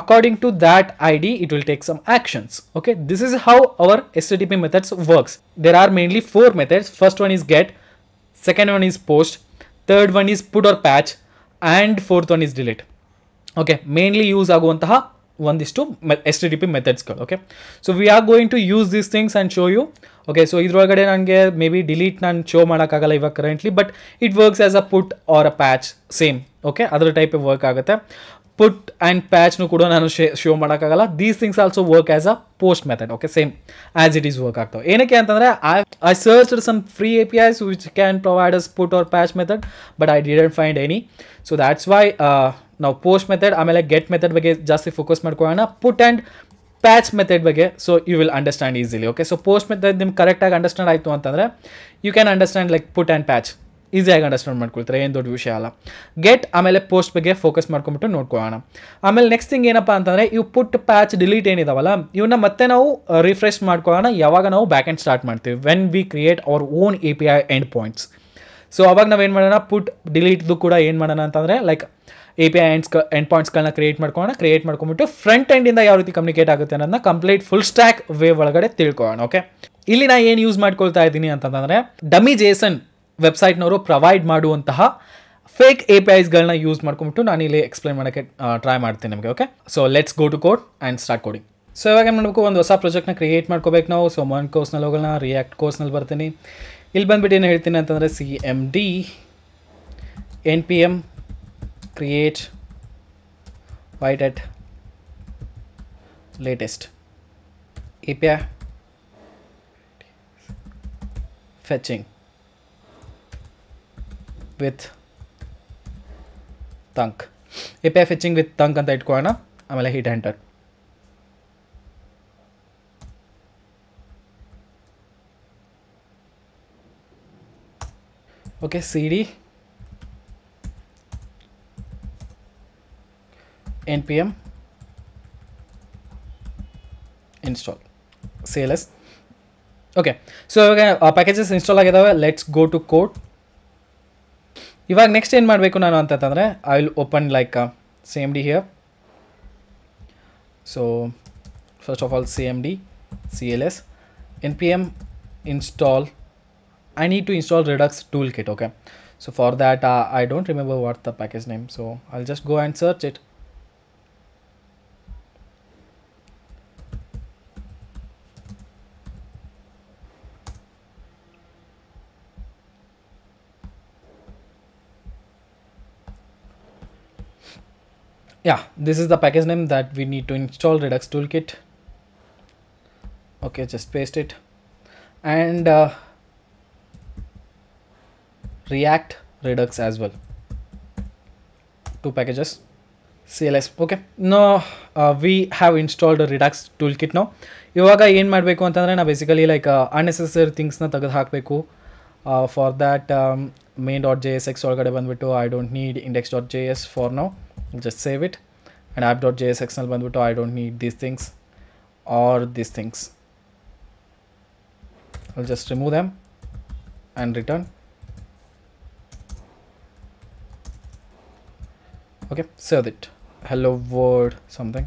[SPEAKER 1] According to that I D it will take some actions. Okay, this is how our HTTP methods works. There are mainly 4 methods. First one is get, second one is post, third one is put or patch and fourth one is delete. Okay, mainly use ಆಗುವಂತಹ ಒಂದಿಷ್ಟು HTTP ಮೆಥಡ್ಸ್ಗಳು. Okay, so we are going to use these things and show you. Okay, so ಇದರೊಳಗಡೆ ನನಗೆ maybe delete ನಾನು show ಮಾಡೋಕ್ಕಾಗಲ್ಲ ಇವಾಗ currently, but it works as a put or a patch same. Okay, ಅದರ type work ಆಗುತ್ತೆ. Put and ಪ್ಯಾಚ್ನು ಕೂಡ ನಾನು ಶೋ ಮಾಡೋಕ್ಕಾಗಲ್ಲ. These things also work as a post method. Okay, same as it is work ಆಗ್ತವೆ. ಏನಕ್ಕೆ ಅಂತಂದರೆ I searched some free APIs which can provide us put or patch method, but I didn't find any. So that's why ನಾವು post method ಆಮೇಲೆ get method ಬಗ್ಗೆ ಜಾಸ್ತಿ focus ಮಾಡ್ಕೊಳ್ಳೋಣ. Put and patch method ಬಗ್ಗೆ so you will understand easily. Okay, so post method ನಿಮ್ಗೆ ಕರೆಕ್ಟಾಗಿ understand ಆಯಿತು ಅಂತಂದರೆ you can understand like put and patch ಈಸಿಯಾಗಿ ಅಂಡರ್ಸ್ಟ್ಯಾಂಡ್ ಮಾಡ್ಕೊಳ್ತಾರೆ, ಏನು ದೊಡ್ಡ ವಿಷಯ ಅಲ್ಲ. ಗೆಟ್ ಆಮೇಲೆ ಪೋಸ್ಟ್ ಬಗ್ಗೆ ಫೋಕಸ್ ಮಾಡ್ಕೊಂಬಿಟ್ಟು ನೋಡ್ಕೊಳ್ಳೋಣ. ಆಮೇಲೆ ನೆಕ್ಸ್ಟ್ ಥಿಂಗ್ ಏನಪ್ಪ ಅಂತಂದರೆ ಇವು ಪುಟ್ ಪ್ಯಾಚ್ ಡಿಲೀಟ್ ಏನಿದಾವಲ್ಲ ಇವನ್ನ ಮತ್ತೆ ನಾವು ರಿಫ್ರೆಶ್ ಮಾಡ್ಕೊಳ್ಳೋಣ ಯಾವಾಗ ನಾವು ಬ್ಯಾಕ್ ಎಂಡ್ ಸ್ಟಾರ್ಟ್ ಮಾಡ್ತೀವಿ, when we create our own API end points. So ಅವಾಗ ನಾವೇನು ಮಾಡೋಣ, ಪುಟ್ ಡಿಲೀಟ್ದು ಕೂಡ ಏನು ಮಾಡೋಣ ಅಂತಂದರೆ ಲೈಕ್ API ಎಂಡ್ ಪಾಯಿಂಟ್ಸ್ಗಳನ್ನ ಕ್ರಿಯೇಟ್ ಮಾಡ್ಕೊಂಬಿಟ್ಟು ಫ್ರಂಟ್ ಎಂಡಿಂದ ಯಾವ ರೀತಿ ಕಮ್ಯುನಿಕೇಟ್ ಆಗುತ್ತೆ ಅನ್ನೋದನ್ನ ಕಂಪ್ಲೀಟ್ ಫುಲ್ ಸ್ಟ್ಯಾಕ್ ವೇ ಒಳಗಡೆ ತಿಳ್ಕೊಳ್ಳೋಣ. ಓಕೆ, ಇಲ್ಲಿ ನಾನು ಏನು ಯೂಸ್ ಮಾಡ್ಕೊಳ್ತಾ ಇದ್ದೀನಿ ಅಂತಂದರೆ ಡಮ್ಮಿ JSON ವೆಬ್ಸೈಟ್ನವರು ಪ್ರೊವೈಡ್ ಮಾಡುವಂತಹ ಫೇಕ್ APIsಗಳನ್ನ ಯೂಸ್ ಮಾಡ್ಕೊಂಬಿಟ್ಟು ನಾನು ಇಲ್ಲಿ ಎಕ್ಸ್ಪ್ಲೈನ್ ಮಾಡೋಕ್ಕೆ ಟ್ರೈ ಮಾಡ್ತೀನಿ ನಿಮಗೆ. Okay, so let's go to code and start coding. So ಇವಾಗ ಏನು ಮಾಡಬೇಕು, ಒಂದು ಹೊಸ ಪ್ರಾಜೆಕ್ಟ್ನ ಕ್ರಿಯೇಟ್ ಮಾಡ್ಕೋಬೇಕು ನಾವು. ಸೊ ಮೊನ್ ಕೋರ್ಸ್ನಲ್ಲಿ ಹೋಗೋಣ, ರಿಯಾಕ್ಟ್ ಕೋರ್ಸ್ನಲ್ಲಿ ಬರ್ತೀನಿ. ಇಲ್ಲಿ ಬಂದುಬಿಟ್ಟು ಏನು ಹೇಳ್ತೀನಿ ಅಂತಂದರೆ CMD NPM create write at latest API fetching with thunk. API fetching with thunk ಅಂತ ಇಟ್ಕೊಳ್ಳೋಣ. ಆಮೇಲೆ hit enter. Okay, CD NPM install CLS. Okay, so ಇವಾಗ ಪ್ಯಾಕೇಜಸ್ ಇನ್ಸ್ಟಾಲ್ ಆಗಿದ್ದಾವೆ. Let's go to code. ಇವಾಗ ನೆಕ್ಸ್ಟ್ ಏನು ಮಾಡಬೇಕು ನಾನು ಅಂತಂದರೆ I will open like CMD here. So first of all CMD CLS NPM install. I need to install Redux toolkit. Okay, so for that I don't remember what the package name, so I'll just go and search it. Yeah, this is the package name that we need to install, Redux toolkit. Okay, just paste it. And React Redux as well, 2 packages. CLS. Okay, now we have installed a Redux toolkit now. ಇವಾಗ ಏನು ಮಾಡಬೇಕು ಅಂತಂದರೆ ನಾವು basically like unnecessary ಥಿಂಗ್ಸ್ನ ತೆಗೆದು ಹಾಕಬೇಕು. For that main.jsx ಒಳಗಡೆ ಬಂದುಬಿಟ್ಟು I don't need index.js for now, just save it. And app.jsx ನಲ್ಲಿ ಬಂದುಬಿಟ್ಟು I don't need these things or these things. I'll just remove them and return. Okay, save it. Hello world something.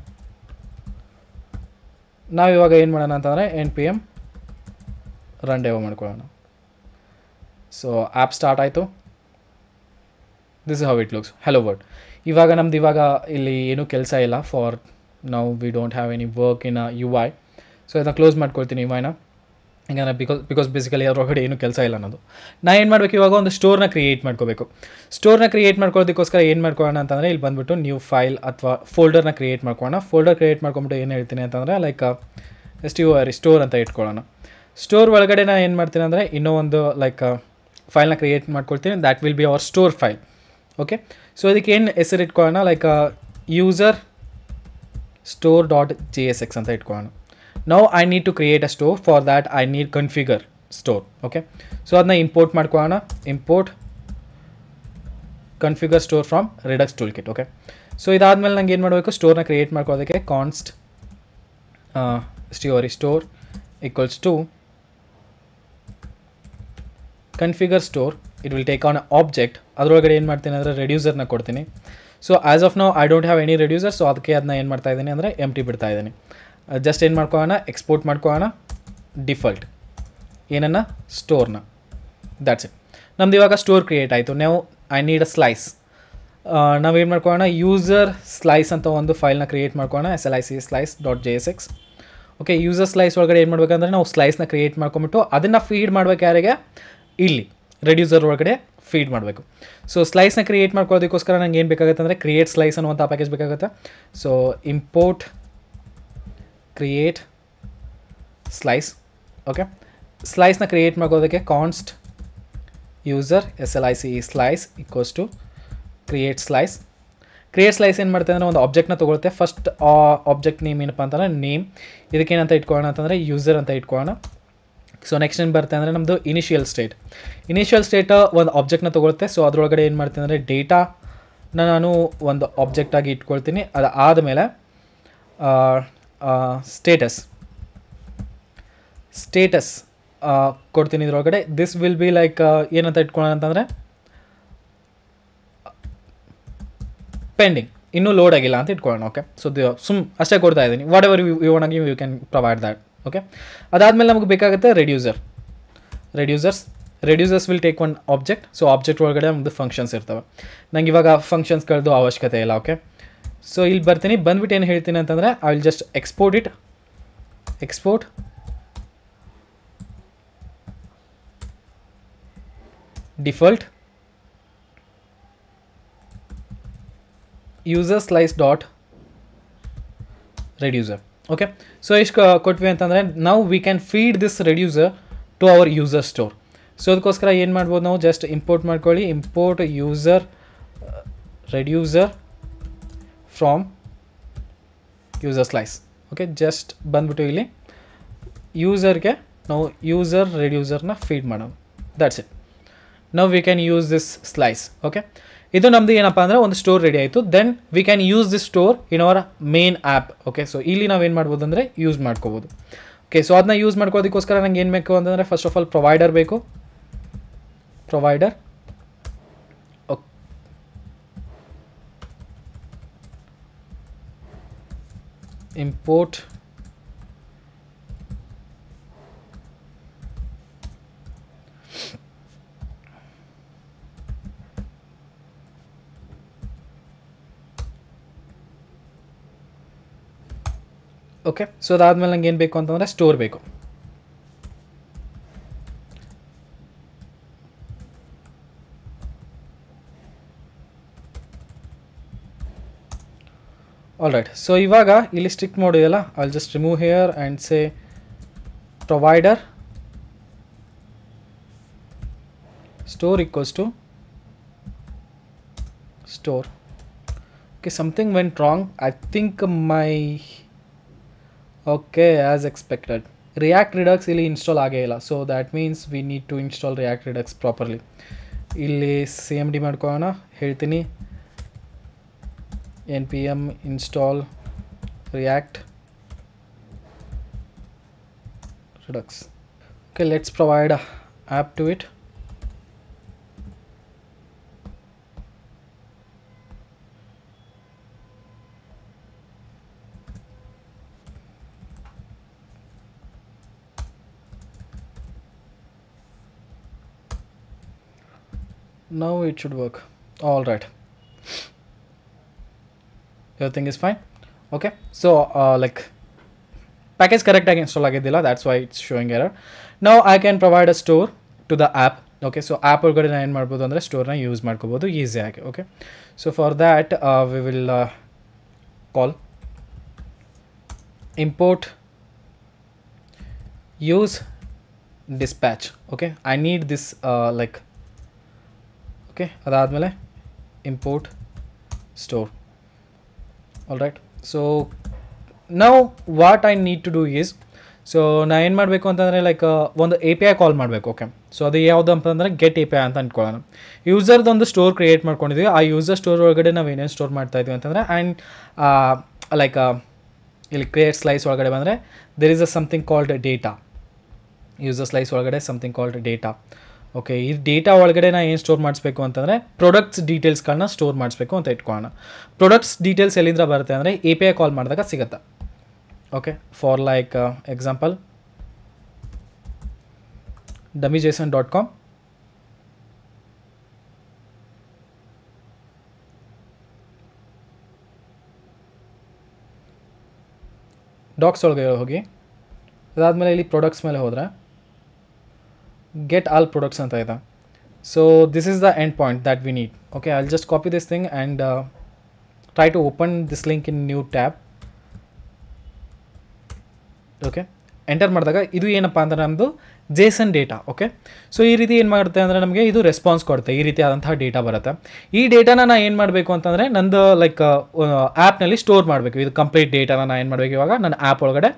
[SPEAKER 1] ನಾವು ಇವಾಗ ಏನು ಮಾಡೋಣ ಅಂತಂದರೆ NPM run ಡೆವೋ ಮಾಡ್ಕೊಳ್ಳೋಣ. So app start ಆಯಿತು. This is how it looks. Hello world. ಇವಾಗ ನಮ್ದು ಇವಾಗ ಇಲ್ಲಿ ಏನೂ ಕೆಲಸ ಇಲ್ಲ. ಫಾರ್ ನಾವು we don't have any work in UI. So ಇದನ್ನು ಕ್ಲೋಸ್ ಮಾಡ್ಕೊಳ್ತೀನಿ UIನ. ಯಾಕಂದರೆ ಬಿಕಾಸ್ ಬೇಸಿಕಲಿ ಅದ್ರೊಳಗಡೆ ಏನೂ ಕೆಲಸ ಇಲ್ಲ ಅನ್ನೋದು. ನಾನು ಏನು ಮಾಡಬೇಕು, ಇವಾಗ ಒಂದು ಸ್ಟೋರ್ನ ಕ್ರಿಯೇಟ್ ಮಾಡ್ಕೋಬೇಕು. ಸ್ಟೋರ್ನ ಕ್ರಿಯೇಟ್ ಮಾಡ್ಕೊಳ್ಳೋದಕ್ಕೋಸ್ಕರ ಏನು ಮಾಡ್ಕೊಳ್ಳೋಣ ಅಂತಂದರೆ ಇಲ್ಲಿ ಬಂದುಬಿಟ್ಟು ನ್ಯೂ ಫೈಲ್ ಅಥವಾ ಫೋಲ್ಡರ್ನ ಕ್ರಿಯೇಟ್ ಮಾಡ್ಕೊಳ್ಳೋಣ. ಫೋಲ್ಡರ್ ಕ್ರಿಯೇಟ್ ಮಾಡ್ಕೊಂಬಿಟ್ಟು ಏನು ಹೇಳ್ತೀನಿ ಅಂತಂದರೆ ಲೈಕ್ ಸ್ಟೋರ್ ಅಂತ ಇಟ್ಕೊಳ್ಳೋಣ. ಸ್ಟೋರ್ ಒಳಗಡೆ ನಾನು ಏನು ಮಾಡ್ತೀನಿ ಅಂದರೆ ಇನ್ನೂ ಒಂದು ಲೈಕ್ ಫೈಲ್ನ ಕ್ರಿಯೇಟ್ ಮಾಡ್ಕೊಳ್ತೀನಿ. That will be our store file. Okay, so ಅದಕ್ಕೆ ಏನು ಹೆಸರು ಇಟ್ಕೊಳ್ಳೋಣ, ಲೈಕ್ ಯೂಸರ್ store.jsx ಅಂತ ಇಟ್ಕೊಳ್ಳೋಣ. Now I need to create a store. For that I need configure store. Okay, so ಅದನ್ನ ಇಂಪೋರ್ಟ್ ಮಾಡ್ಕೊಳ್ಳೋಣ. Import configure store from redux toolkit. Okay, so ಇದಾದಮೇಲೆ ನಂಗೆ ಏನು ಮಾಡಬೇಕು, ಸ್ಟೋರ್ನ ಕ್ರಿಯೇಟ್ ಮಾಡ್ಕೊಳ್ಳೋದಕ್ಕೆ const store equals to configure store. It will take an object. ಅದರೊಳಗಡೆ ಏನು ಮಾಡ್ತೀನಿ ಅಂದರೆ ರೆಡ್ಯೂಸರ್ನ ಕೊಡ್ತೀನಿ. So as of now I don't have any reducer. So ಅದಕ್ಕೆ ಅದನ್ನ ಏನು ಮಾಡ್ತಾ ಇದ್ದೀನಿ ಅಂದರೆ ಎಂಟಿ ಬಿಡ್ತಾ ಇದ್ದೀನಿ. ಜಸ್ಟ್ ಏನು ಮಾಡ್ಕೊಳ್ಳೋಣ, ಎಕ್ಸ್ಪೋರ್ಟ್ ಮಾಡ್ಕೊಳ್ಳೋಣ ಡಿಫಾಲ್ಟ್ ಏನನ್ನ ಸ್ಟೋರ್ನ. That's it. ನಮ್ದು ಇವಾಗ ಸ್ಟೋರ್ ಕ್ರಿಯೇಟ್ ಆಯಿತು. ನಾವು ಐ ನೀಡ್ ಅ ಸ್ಲೈಸ್. ನಾವೇನು ಮಾಡ್ಕೊಳ್ಳೋಣ, ಯೂಸರ್ ಸ್ಲೈಸ್ ಅಂತ ಒಂದು ಫೈಲ್ನ ಕ್ರಿಯೇಟ್ ಮಾಡ್ಕೊಳ್ಳೋಣ. SLIC slice.jsx. Okay, user slice ಒಳಗಡೆ ಏನು ಮಾಡಬೇಕಂದ್ರೆ ನಾವು ಸ್ಲೈಸ್ನ ಕ್ರಿಯೇಟ್ ಮಾಡ್ಕೊಂಬಿಟ್ಟು ಅದನ್ನು ಫೀಡ್ ಮಾಡ್ಬೇಕು ಯಾರಿಗೆ, ಇಲ್ಲಿ ರೆಡ್ಯೂಸರ್ ಒಳಗಡೆ ಫೀಡ್ ಮಾಡಬೇಕು. ಸೊ ಸ್ಲೈಸ್ನ ಕ್ರಿಯೇಟ್ ಮಾಡ್ಕೊಳ್ಳೋದಕ್ಕೋಸ್ಕರ ನಂಗೆ ಏನು ಬೇಕಾಗುತ್ತೆ ಅಂದರೆ ಕ್ರಿಯೇಟ್ ಸ್ಲೈಸ್ ಅನ್ನುವಂಥ ಪ್ಯಾಕೇಜ್ ಬೇಕಾಗುತ್ತೆ. So import create slice. Okay, ಸ್ಲೈಸ್ನ ಕ್ರಿಯೇಟ್ ಮಾಡೋದಕ್ಕೆ const user SLIC slice equals to create slice. Create slice ಏನು ಮಾಡ್ತಾರೆ ಅಂದರೆ ಒಂದು ಆಬ್ಜೆಕ್ಟ್ನ ತೊಗೊಳುತ್ತೆ. ಫಸ್ಟ್ ಆಬ್ಜೆಕ್ಟ್ ನೇಮ್ ಏನಪ್ಪ ಅಂತಂದರೆ ನೇಮ್. ಇದಕ್ಕೇನಂತ ಇಟ್ಕೊಳ್ಳೋಣ ಅಂತಂದರೆ ಯೂಸರ್ ಅಂತ ಇಟ್ಕೊಳ್ಳೋಣ. ಸೊ ನೆಕ್ಸ್ಟ್ ಏನು ಬರುತ್ತೆ ಅಂದರೆ ನಮ್ಮದು ಇನಿಷಿಯಲ್ ಸ್ಟೇಟ್ ಒಂದು ಆಬ್ಜೆಕ್ಟ್ನ ತೊಗೊಳುತ್ತೆ. ಸೊ ಅದರೊಳಗಡೆ ಏನು ಮಾಡ್ತೀನಿ ಅಂದರೆ ಡೇಟಾನ ನಾನು ಒಂದು ಆಬ್ಜೆಕ್ಟಾಗಿ ಇಟ್ಕೊಳ್ತೀನಿ. ಅದಾದಮೇಲೆ ಸ್ಟೇಟಸ್ ಕೊಡ್ತೀನಿ ಇದ್ರೊಳಗಡೆ. ದಿಸ್ ವಿಲ್ ಬಿ ಲೈಕ್ ಏನಂತ ಇಟ್ಕೊಳ್ಳೋಣ ಅಂತಂದರೆ ಪೆಂಡಿಂಗ್, ಇನ್ನೂ ಲೋಡ್ ಆಗಿಲ್ಲ ಅಂತ ಇಟ್ಕೊಳ್ಳೋಣ. ಓಕೆ, ಸೊ ಅಷ್ಟೇ ಕೊಡ್ತಾ ಇದ್ದೀನಿ. Whatever you want give you can provide that. Okay, ಅದಾದಮೇಲೆ ನಮಗೆ ಬೇಕಾಗುತ್ತೆ reducers will take one object. So object ಒಳಗಡೆ ನಮ್ಮದು ಫಂಕ್ಷನ್ಸ್ ಇರ್ತವೆ. ನಂಗೆ ಇವಾಗ ಫಂಕ್ಷನ್ಸ್ಗಳದ್ದು ಅವಶ್ಯಕತೆ ಇಲ್ಲ. ಓಕೆ, ಸೊ ಇಲ್ಲಿ ಬರ್ತೀನಿ, ಬಂದ್ಬಿಟ್ಟು ಏನು ಹೇಳ್ತೀನಿ ಅಂತಂದರೆ I will just export default user slice dot reducer. Okay, so ಇಷ್ಟು ಕೊಟ್ವಿ ಅಂತಂದರೆ ನಾವು we can feed this reducer to our user store. So ಅದಕ್ಕೋಸ್ಕರ ಏನು ಮಾಡ್ಬೋದು, ನಾವು ಜಸ್ಟ್ ಇಂಪೋರ್ಟ್ ಮಾಡ್ಕೊಳ್ಳಿ, import reducer from user slice. Okay, just ಬಂದ್ಬಿಟ್ಟು ಇಲ್ಲಿ ಯೂಸರ್ಗೆ ನಾವು ಯೂಸರ್ ರೆಡ್ಯೂಸರ್ನ ಫೀಡ್ ಮಾಡೋಣ. That's it. Now we can use this slice. Okay, ಇದು ನಮ್ಮದು ಏನಪ್ಪ ಅಂದರೆ ಒಂದು ಸ್ಟೋರ್ ರೆಡಿ ಆಯಿತು. Then we can use this store in hour main app. Okay, so ಇಲ್ಲಿ ನಾವೇನು ಮಾಡ್ಬೋದು ಅಂದರೆ ಯೂಸ್ ಮಾಡ್ಕೋಬೋದು. ಓಕೆ, ಸೊ ಅದನ್ನ ಯೂಸ್ ಮಾಡ್ಕೋದಕ್ಕೋಸ್ಕರ ನಂಗೆ ಏನು ಬೇಕು ಅಂತಂದರೆ ಫಸ್ಟ್ ಆಫ್ ಆಲ್ ಪ್ರೊವೈಡರ್ ಬೇಕು. ಪ್ರೊವೈಡರ್ ಇಂಪೋರ್ಟ್ ಓಕೆ, ಸೊ ಅದಾದಮೇಲೆ ನಂಗೆ ಏನು ಬೇಕು ಅಂತಂದರೆ ಸ್ಟೋರ್ ಬೇಕು. ಆಲ್ ರೈಟ್, ಸೊ ಇವಾಗ ಇಲ್ಲಿ ಸ್ಟ್ರಿಕ್ಟ್ ಮೋಡ್ ಇದೆಯಲ್ಲ, I will just remove here and say provider store equals to store. Okay, something went wrong. I think okay, as expected react redux ಇಲ್ಲಿ ಇನ್ಸ್ಟಾಲ್ ಆಗೇ ಇಲ್ಲ. So that means we need to install react redux properly. ಇಲ್ಲಿ CMD ಮಾಡ್ಕೊಳ್ಳೋಣ, ಹೇಳ್ತೀನಿ npm install react redux. Okay, let's provide a app to it. Now it should work. All right, everything is fine. Okay, so like package correct ಆಗಿ install ಆಗಿದ್ದಿಲ್ಲ, that's why it's showing error. Now I can provide a store to the app. Okay, so app ಒಳಗಡೆ ನಾನು ಏನು ಮಾಡ್ಬೋದು ಅಂದರೆ ಸ್ಟೋರ್ನ use ಮಾಡ್ಕೋಬೋದು ಈಸಿಯಾಗಿ. Okay, so for that we will call import use dispatch. Okay, I need this like okay, ಅದಾದಮೇಲೆ import store. All right, so ನಾವು what I need to do is, so ನಾ ಏನು ಮಾಡಬೇಕು ಅಂತಂದರೆ ಲೈಕ್ ಒಂದು API ಕಾಲ್ ಮಾಡಬೇಕು. ಓಕೆ, ಸೊ ಅದು ಯಾವುದು ಅಂತಂದರೆ ಗೆಟ್ API ಅಂತ ಅಂದ್ಕೊಳ್ಳೋಣ. ಯೂಸರ್ದೊಂದು ಸ್ಟೋರ್ ಕ್ರಿಯೇಟ್ ಮಾಡ್ಕೊಂಡಿದ್ದೀವಿ. ಆ ಯೂಸರ್ ಸ್ಟೋರ್ ಒಳಗಡೆ ನಾವು ಏನೇನು ಸ್ಟೋರ್ ಮಾಡ್ತಾಯಿದ್ವಿ ಅಂತಂದರೆ ಆ್ಯಂಡ್ ಲೈಕ್ ಇಲ್ಲಿ ಕ್ರಿಯೇಟ್ ಸ್ಲೈಸ್ ಒಳಗಡೆ ಬಂದರೆ there is something called data. User slice ಒಳಗಡೆ ಸಮಥಿಂಗ್ ಕಾಲ್ಡ್ ಡೇಟಾ. ಓಕೆ, ಈ ಡೇಟಾ ಒಳಗಡೆ ನಾನು ಏನು ಸ್ಟೋರ್ ಮಾಡಿಸ್ಬೇಕು ಅಂತಂದರೆ ಪ್ರಾಡಕ್ಟ್ಸ್ ಡೀಟೇಲ್ಸ್ಗಳನ್ನ ಸ್ಟೋರ್ ಮಾಡಿಸ್ಬೇಕು ಅಂತ ಇಟ್ಕೊಳ್ಳೋಣ. ಪ್ರಾಡಕ್ಟ್ಸ್ ಡೀಟೇಲ್ಸ್ ಎಲ್ಲಿಂದ ಬರುತ್ತೆ ಅಂದರೆ API ಕಾಲ್ ಮಾಡಿದಾಗ ಸಿಗುತ್ತೆ. Okay, for like example dummyjson.com docs ಒಳಗೆ ಹೋಗಿ ಅದಾದಮೇಲೆ ಇಲ್ಲಿ ಪ್ರಾಡಕ್ಟ್ಸ್ ಮೇಲೆ ಹೋದರೆ get all products ಅಂತ ಇದೆ. So this is the end point that we need. Okay, I'll just copy this thing and try to open this link in new tab. Okay, enter ಮಾಡಿದಾಗ ಇದು ಏನಪ್ಪ ಅಂದರೆ ನಮ್ಮದು JSON ಡೇಟಾ. ಓಕೆ, ಸೊ ಈ ರೀತಿ ಏನು ಮಾಡುತ್ತೆ ಅಂದರೆ ನಮಗೆ ಇದು ರೆಸ್ಪಾನ್ಸ್ ಕೊಡುತ್ತೆ, ಈ ರೀತಿ ಆದಂತಹ ಡೇಟಾ ಬರುತ್ತೆ. ಈ ಡೇಟಾನ ನಾನು ಏನು ಮಾಡಬೇಕು ಅಂತಂದರೆ ನಂದು ಲೈಕ್ ಆ್ಯಪ್ನಲ್ಲಿ ಸ್ಟೋರ್ ಮಾಡಬೇಕು. ಇದು ಕಂಪ್ಲೀಟ್ ಡೇಟಾನ ನಾನು ಏನು ಮಾಡಬೇಕು, ಇವಾಗ ನನ್ನ ಆ್ಯಪ್ ಒಳಗಡೆ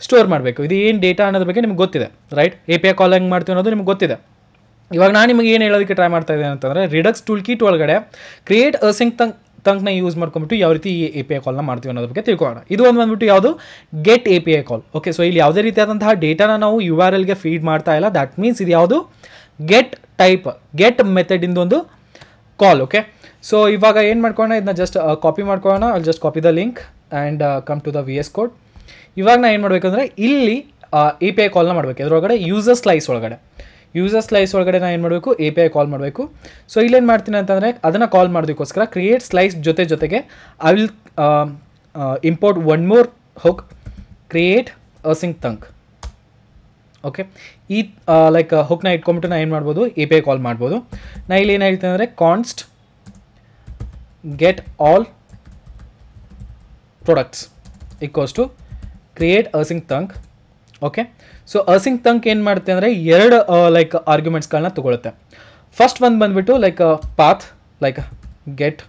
[SPEAKER 1] ಸ್ಟೋರ್ ಮಾಡಬೇಕು. ಇದು ಏನು ಡೇಟಾ ಅನ್ನೋದ್ರ ಬಗ್ಗೆ ನಿಮ್ಗೆ ಗೊತ್ತಿದೆ, ರೈಟ್? API ಕಾಲ್ ಹೆಂಗೆ ಮಾಡ್ತೀವಿ ಅನ್ನೋದು ನಿಮ್ಗೆ ಗೊತ್ತಿದೆ. ಇವಾಗ ನಾನು ನಿಮಗೆ ಏನು ಹೇಳೋದಕ್ಕೆ ಟ್ರೈ ಮಾಡ್ತಾ ಇದ್ದೀನಿ ಅಂತಂದರೆ ರಿಡಕ್ಸ್ ಟೂಲ್ ಕಿಟ್ ಒಳಗಡೆ ಕ್ರಿಯೇಟ್ ತಂಕ್ನ ಯೂಸ್ ಮಾಡ್ಕೊಂಡ್ಬಿಟ್ಟು ಯಾವ ರೀತಿ ಈ API ಕಾಲ್ನ ಮಾಡ್ತೀವಿ ಅನ್ನೋದ್ರ ಬಗ್ಗೆ ತಿಳ್ಕೊಳ್ಳೋಣ. ಇದು ಒಂದು ಬಂದ್ಬಿಟ್ಟು ಯಾವುದು ಗೆಟ್ API ಕಾಲ್. ಓಕೆ, ಸೊ ಇಲ್ಲಿ ಯಾವುದೇ ರೀತಿಯಾದಂತಹ ಡೇಟಾನ ನಾವು URLಗೆ ಫೀಡ್ ಮಾಡ್ತಾ ಇಲ್ಲ. ದ್ಯಾಟ್ ಮೀನ್ಸ್ ಇದು ಯಾವುದು ಗೆಟ್ ಮೆಥಡಿಂದ ಒಂದು ಕಾಲ್. ಓಕೆ, ಸೊ ಇವಾಗ ಏನು ಮಾಡ್ಕೊಳ್ಳೋಣ, ಇದನ್ನ ಜಸ್ಟ್ ಕಾಪಿ ಮಾಡ್ಕೊಳ್ಳೋಣ. ಅಲ್ಲಿ just copy the link and come to the VS code. ಇವಾಗ ನಾ ಏನು ಮಾಡಬೇಕಂದ್ರೆ ಇಲ್ಲಿ API ಕಾಲ್ನ ಮಾಡಬೇಕು. ಇದರೊಳಗಡೆ ಯೂಸರ್ ಸ್ಲೈಸ್ ಒಳಗಡೆ ನಾನು ಏನು ಮಾಡಬೇಕು, API ಕಾಲ್ ಮಾಡಬೇಕು. ಸೊ ಇಲ್ಲೇನು ಮಾಡ್ತೀನಿ ಅಂತಂದರೆ ಅದನ್ನು ಕಾಲ್ ಮಾಡೋದಕ್ಕೋಸ್ಕರ ಕ್ರಿಯೇಟ್ ಸ್ಲೈಸ್ ಜೊತೆಗೆ I will import one more hook, create async thunk. Okay, ಈ ಲೈಕ್ ಹುಕ್ನ ಇಟ್ಕೊಂಬಿಟ್ಟು ನಾನು ಏನು ಮಾಡ್ಬೋದು, API ಕಾಲ್ ಮಾಡ್ಬೋದು. ನಾ ಇಲ್ಲಿ ಏನು ಹೇಳ್ತೀನಿ ಅಂದರೆ const get all products equals to create async thunk. Okay, so async thunk ಏನು ಮಾಡುತ್ತೆ ಅಂದರೆ ಎರಡು ಲೈಕ್ ಆರ್ಗ್ಯುಮೆಂಟ್ಸ್ಗಳನ್ನ ತೊಗೊಳುತ್ತೆ. ಫಸ್ಟ್ ಒಂದು ಬಂದುಬಿಟ್ಟು like path, like get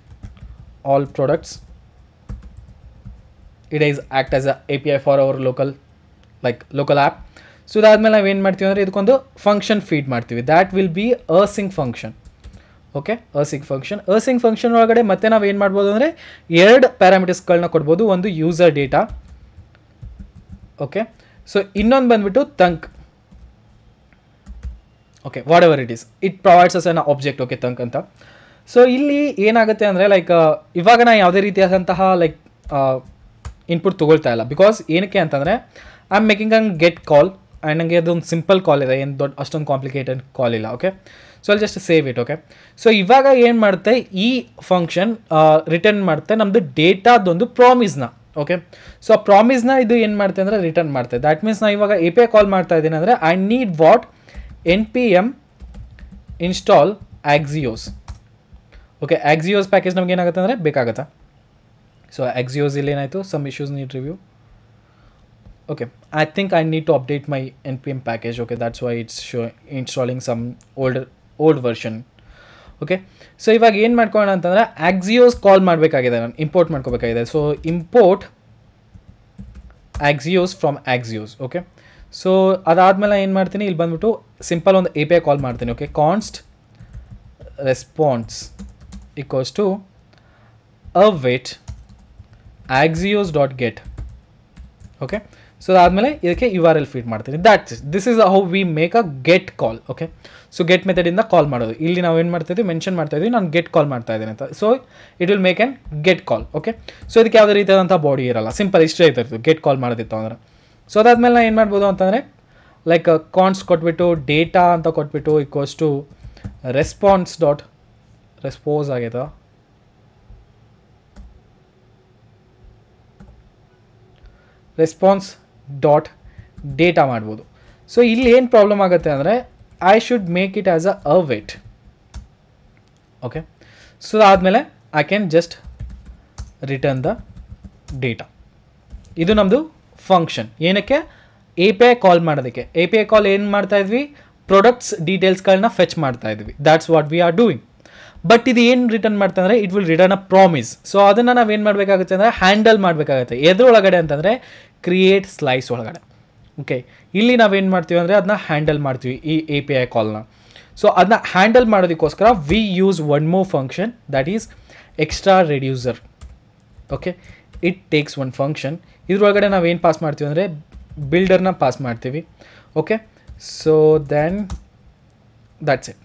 [SPEAKER 1] all products, it is act as a API for our local app. So ಇದಾದಮೇಲೆ ನಾವೇನು ಮಾಡ್ತೀವಿ ಅಂದರೆ ಇದಕ್ಕೊಂದು ಫಂಕ್ಷನ್ ಫೀಡ್ ಮಾಡ್ತೀವಿ. That will be async function. Okay, async function ಒಳಗಡೆ ಮತ್ತೆ ನಾವು ಏನು ಮಾಡ್ಬೋದು ಅಂದರೆ ಎರಡು ಪ್ಯಾರಾಮೀಟರ್ಸ್ಗಳನ್ನ ಕೊಡ್ಬೋದು. ಒಂದು ಯೂಸರ್ ಡೇಟಾ. ಓಕೆ, ಸೊ ಇನ್ನೊಂದು ಬಂದುಬಿಟ್ಟು thunk. Okay, whatever it provides us an object. Okay, thunk ಅಂತ. ಸೊ ಇಲ್ಲಿ ಏನಾಗುತ್ತೆ ಅಂದರೆ ಲೈಕ್ ಇವಾಗ ನಾನು ಯಾವುದೇ ರೀತಿಯಾದಂತಹ ಲೈಕ್ ಇನ್ಪುಟ್ ತೊಗೊಳ್ತಾ ಇಲ್ಲ. ಬಿಕಾಸ್ ಏನಕ್ಕೆ ಅಂತಂದರೆ I am making an get call and ನನಗೆ ಅದೊಂದು ಸಿಂಪಲ್ ಕಾಲ್ ಇದೆ, ಏನು ದೊಡ್ಡ ಅಷ್ಟೊಂದು ಕಾಂಪ್ಲಿಕೇಟೆಡ್ ಕಾಲ್ ಇಲ್ಲ. ಓಕೆ, ಸೊ ಅಲ್ಲಿ just save it. Okay, so ಇವಾಗ ಏನು ಮಾಡುತ್ತೆ ಈ ಫಂಕ್ಷನ್ ರಿಟರ್ನ್ ಮಾಡುತ್ತೆ ನಮ್ಮದು ಡೇಟಾದೊಂದು ಪ್ರಾಮಿಸ್ನ. ಓಕೆ, ಸೊ ಆ ಪ್ರಾಮಿಸ್ನ ಇದು ಏನು ಮಾಡುತ್ತೆ ಅಂದರೆ ರಿಟರ್ನ್ ಮಾಡ್ತೆ. ದ್ಯಾಟ್ ಮೀನ್ಸ್ ನಾನು ಇವಾಗ API ಕಾಲ್ ಮಾಡ್ತಾ ಇದ್ದೀನಿ ಅಂದರೆ I need what npm install Axios. Okay, Axios package ನಮ್ಗೆ ಏನಾಗುತ್ತೆ ಅಂದರೆ ಬೇಕಾಗುತ್ತೆ. ಸೊ Axios ಇಲ್ಲಿ ಏನಾಯಿತು, some issues need review. Okay, I think I need to update my npm package. Okay, that's why it's installing some old version. Okay, so ಇವಾಗ ಏನು ಮಾಡ್ಕೊಳ್ಳೋಣ ಅಂತಂದರೆ Axios ಕಾಲ್ ಮಾಡಬೇಕಾಗಿದೆ, ನಾನು ಇಂಪೋರ್ಟ್ ಮಾಡ್ಕೋಬೇಕಾಗಿದೆ. So import Axios from Axios. Okay, so ಅದಾದಮೇಲೆ ಏನು ಮಾಡ್ತೀನಿ, ಇಲ್ಲಿ ಬಂದ್ಬಿಟ್ಟು ಸಿಂಪಲ್ ಒಂದು API ಕಾಲ್ ಮಾಡ್ತೀನಿ. Okay, const response equals to await Axios dot get. Okay, so ಅದಾದಮೇಲೆ ಇದಕ್ಕೆ URL ಫೀಡ್ ಮಾಡ್ತೀನಿ. This is how we make a get call. Okay, so get ಮೆಥಡಿಂದ ಕಾಲ್ ಮಾಡೋದು. ಇಲ್ಲಿ ನಾವು ಏನು ಮಾಡ್ತಾಯಿದ್ವಿ, ಮೆನ್ಷನ್ ಮಾಡ್ತಾಯಿದ್ವಿ ನಾನು ಗೆಟ್ ಕಾಲ್ ಮಾಡ್ತಾ ಇದ್ದೀನಿ ಅಂತ. So it will make an get call. Okay, so ಇದಕ್ಕೆ ಯಾವುದೇ ರೀತಿಯಾದಂಥ ಬಾಡಿ ಇರಲ್ಲ, ಸಿಂಪಲ್ ಇಷ್ಟೇ ಇರ್ತಿತ್ತು ಗೆಟ್ ಕಾಲ್ ಮಾಡೋದಿತ್ತು ಅಂದ್ರೆ. ಸೊ ಅದಾದಮೇಲೆ ನಾನು ಏನು ಮಾಡ್ಬೋದು ಅಂತಂದರೆ ಲೈಕ್ ಕಾನ್ಸ್ಟ್ ಕೊಟ್ಬಿಟ್ಟು ಡೇಟಾ ಅಂತ ಕೊಟ್ಬಿಟ್ಟು ಈಕ್ವಲ್ಸ್ ಟು ರೆಸ್ಪಾನ್ಸ್ ಆಗೈತಾ, ರೆಸ್ಪಾನ್ಸ್ ಡಾಟ್ ಡೇಟಾ ಮಾಡ್ಬೋದು. ಸೊ ಇಲ್ಲಿ ಏನು ಪ್ರಾಬ್ಲಮ್ ಆಗುತ್ತೆ ಅಂದರೆ I should make it as a await. Okay, so ಅದಾದಮೇಲೆ I can just return the data. ಇದು ನಮ್ಮದು ಫಂಕ್ಷನ್. ಏನಕ್ಕೆ, API ಕಾಲ್ ಮಾಡೋದಕ್ಕೆ. API ಕಾಲ್ ಏನು ಮಾಡ್ತಾ ಇದ್ವಿ, ಪ್ರಾಡಕ್ಟ್ಸ್ ಡೀಟೇಲ್ಸ್ಗಳನ್ನ ಫೆಚ್ ಮಾಡ್ತಾ ಇದ್ವಿ. That's what we are doing. But ಇದು ಏನು ರಿಟರ್ನ್ ಮಾಡ್ತಾ ಅಂದರೆ it will return a promise. So ಅದನ್ನು ನಾವೇನು ಮಾಡಬೇಕಾಗುತ್ತೆ ಅಂದರೆ ಹ್ಯಾಂಡಲ್ ಮಾಡಬೇಕಾಗುತ್ತೆ. ಎದ್ರೊಳಗಡೆ ಅಂತಂದರೆ ಕ್ರಿಯೇಟ್ ಸ್ಲೈಸ್ ಒಳಗಡೆ. ಓಕೆ, ಇಲ್ಲಿ ನಾವೇನು ಮಾಡ್ತೀವಿ ಅಂದರೆ ಅದನ್ನ ಹ್ಯಾಂಡಲ್ ಮಾಡ್ತೀವಿ ಈ API ಕಾಲ್ನ. ಸೊ ಅದನ್ನ ಹ್ಯಾಂಡಲ್ ಮಾಡೋದಕ್ಕೋಸ್ಕರ we use one more function, that is extra reducer. Okay, it takes one function. ಇದ್ರೊಳಗಡೆ ನಾವೇನು ಪಾಸ್ ಮಾಡ್ತೀವಿ ಅಂದರೆ ಬಿಲ್ಡರ್ನ ಪಾಸ್ ಮಾಡ್ತೀವಿ. Okay, so then that's it.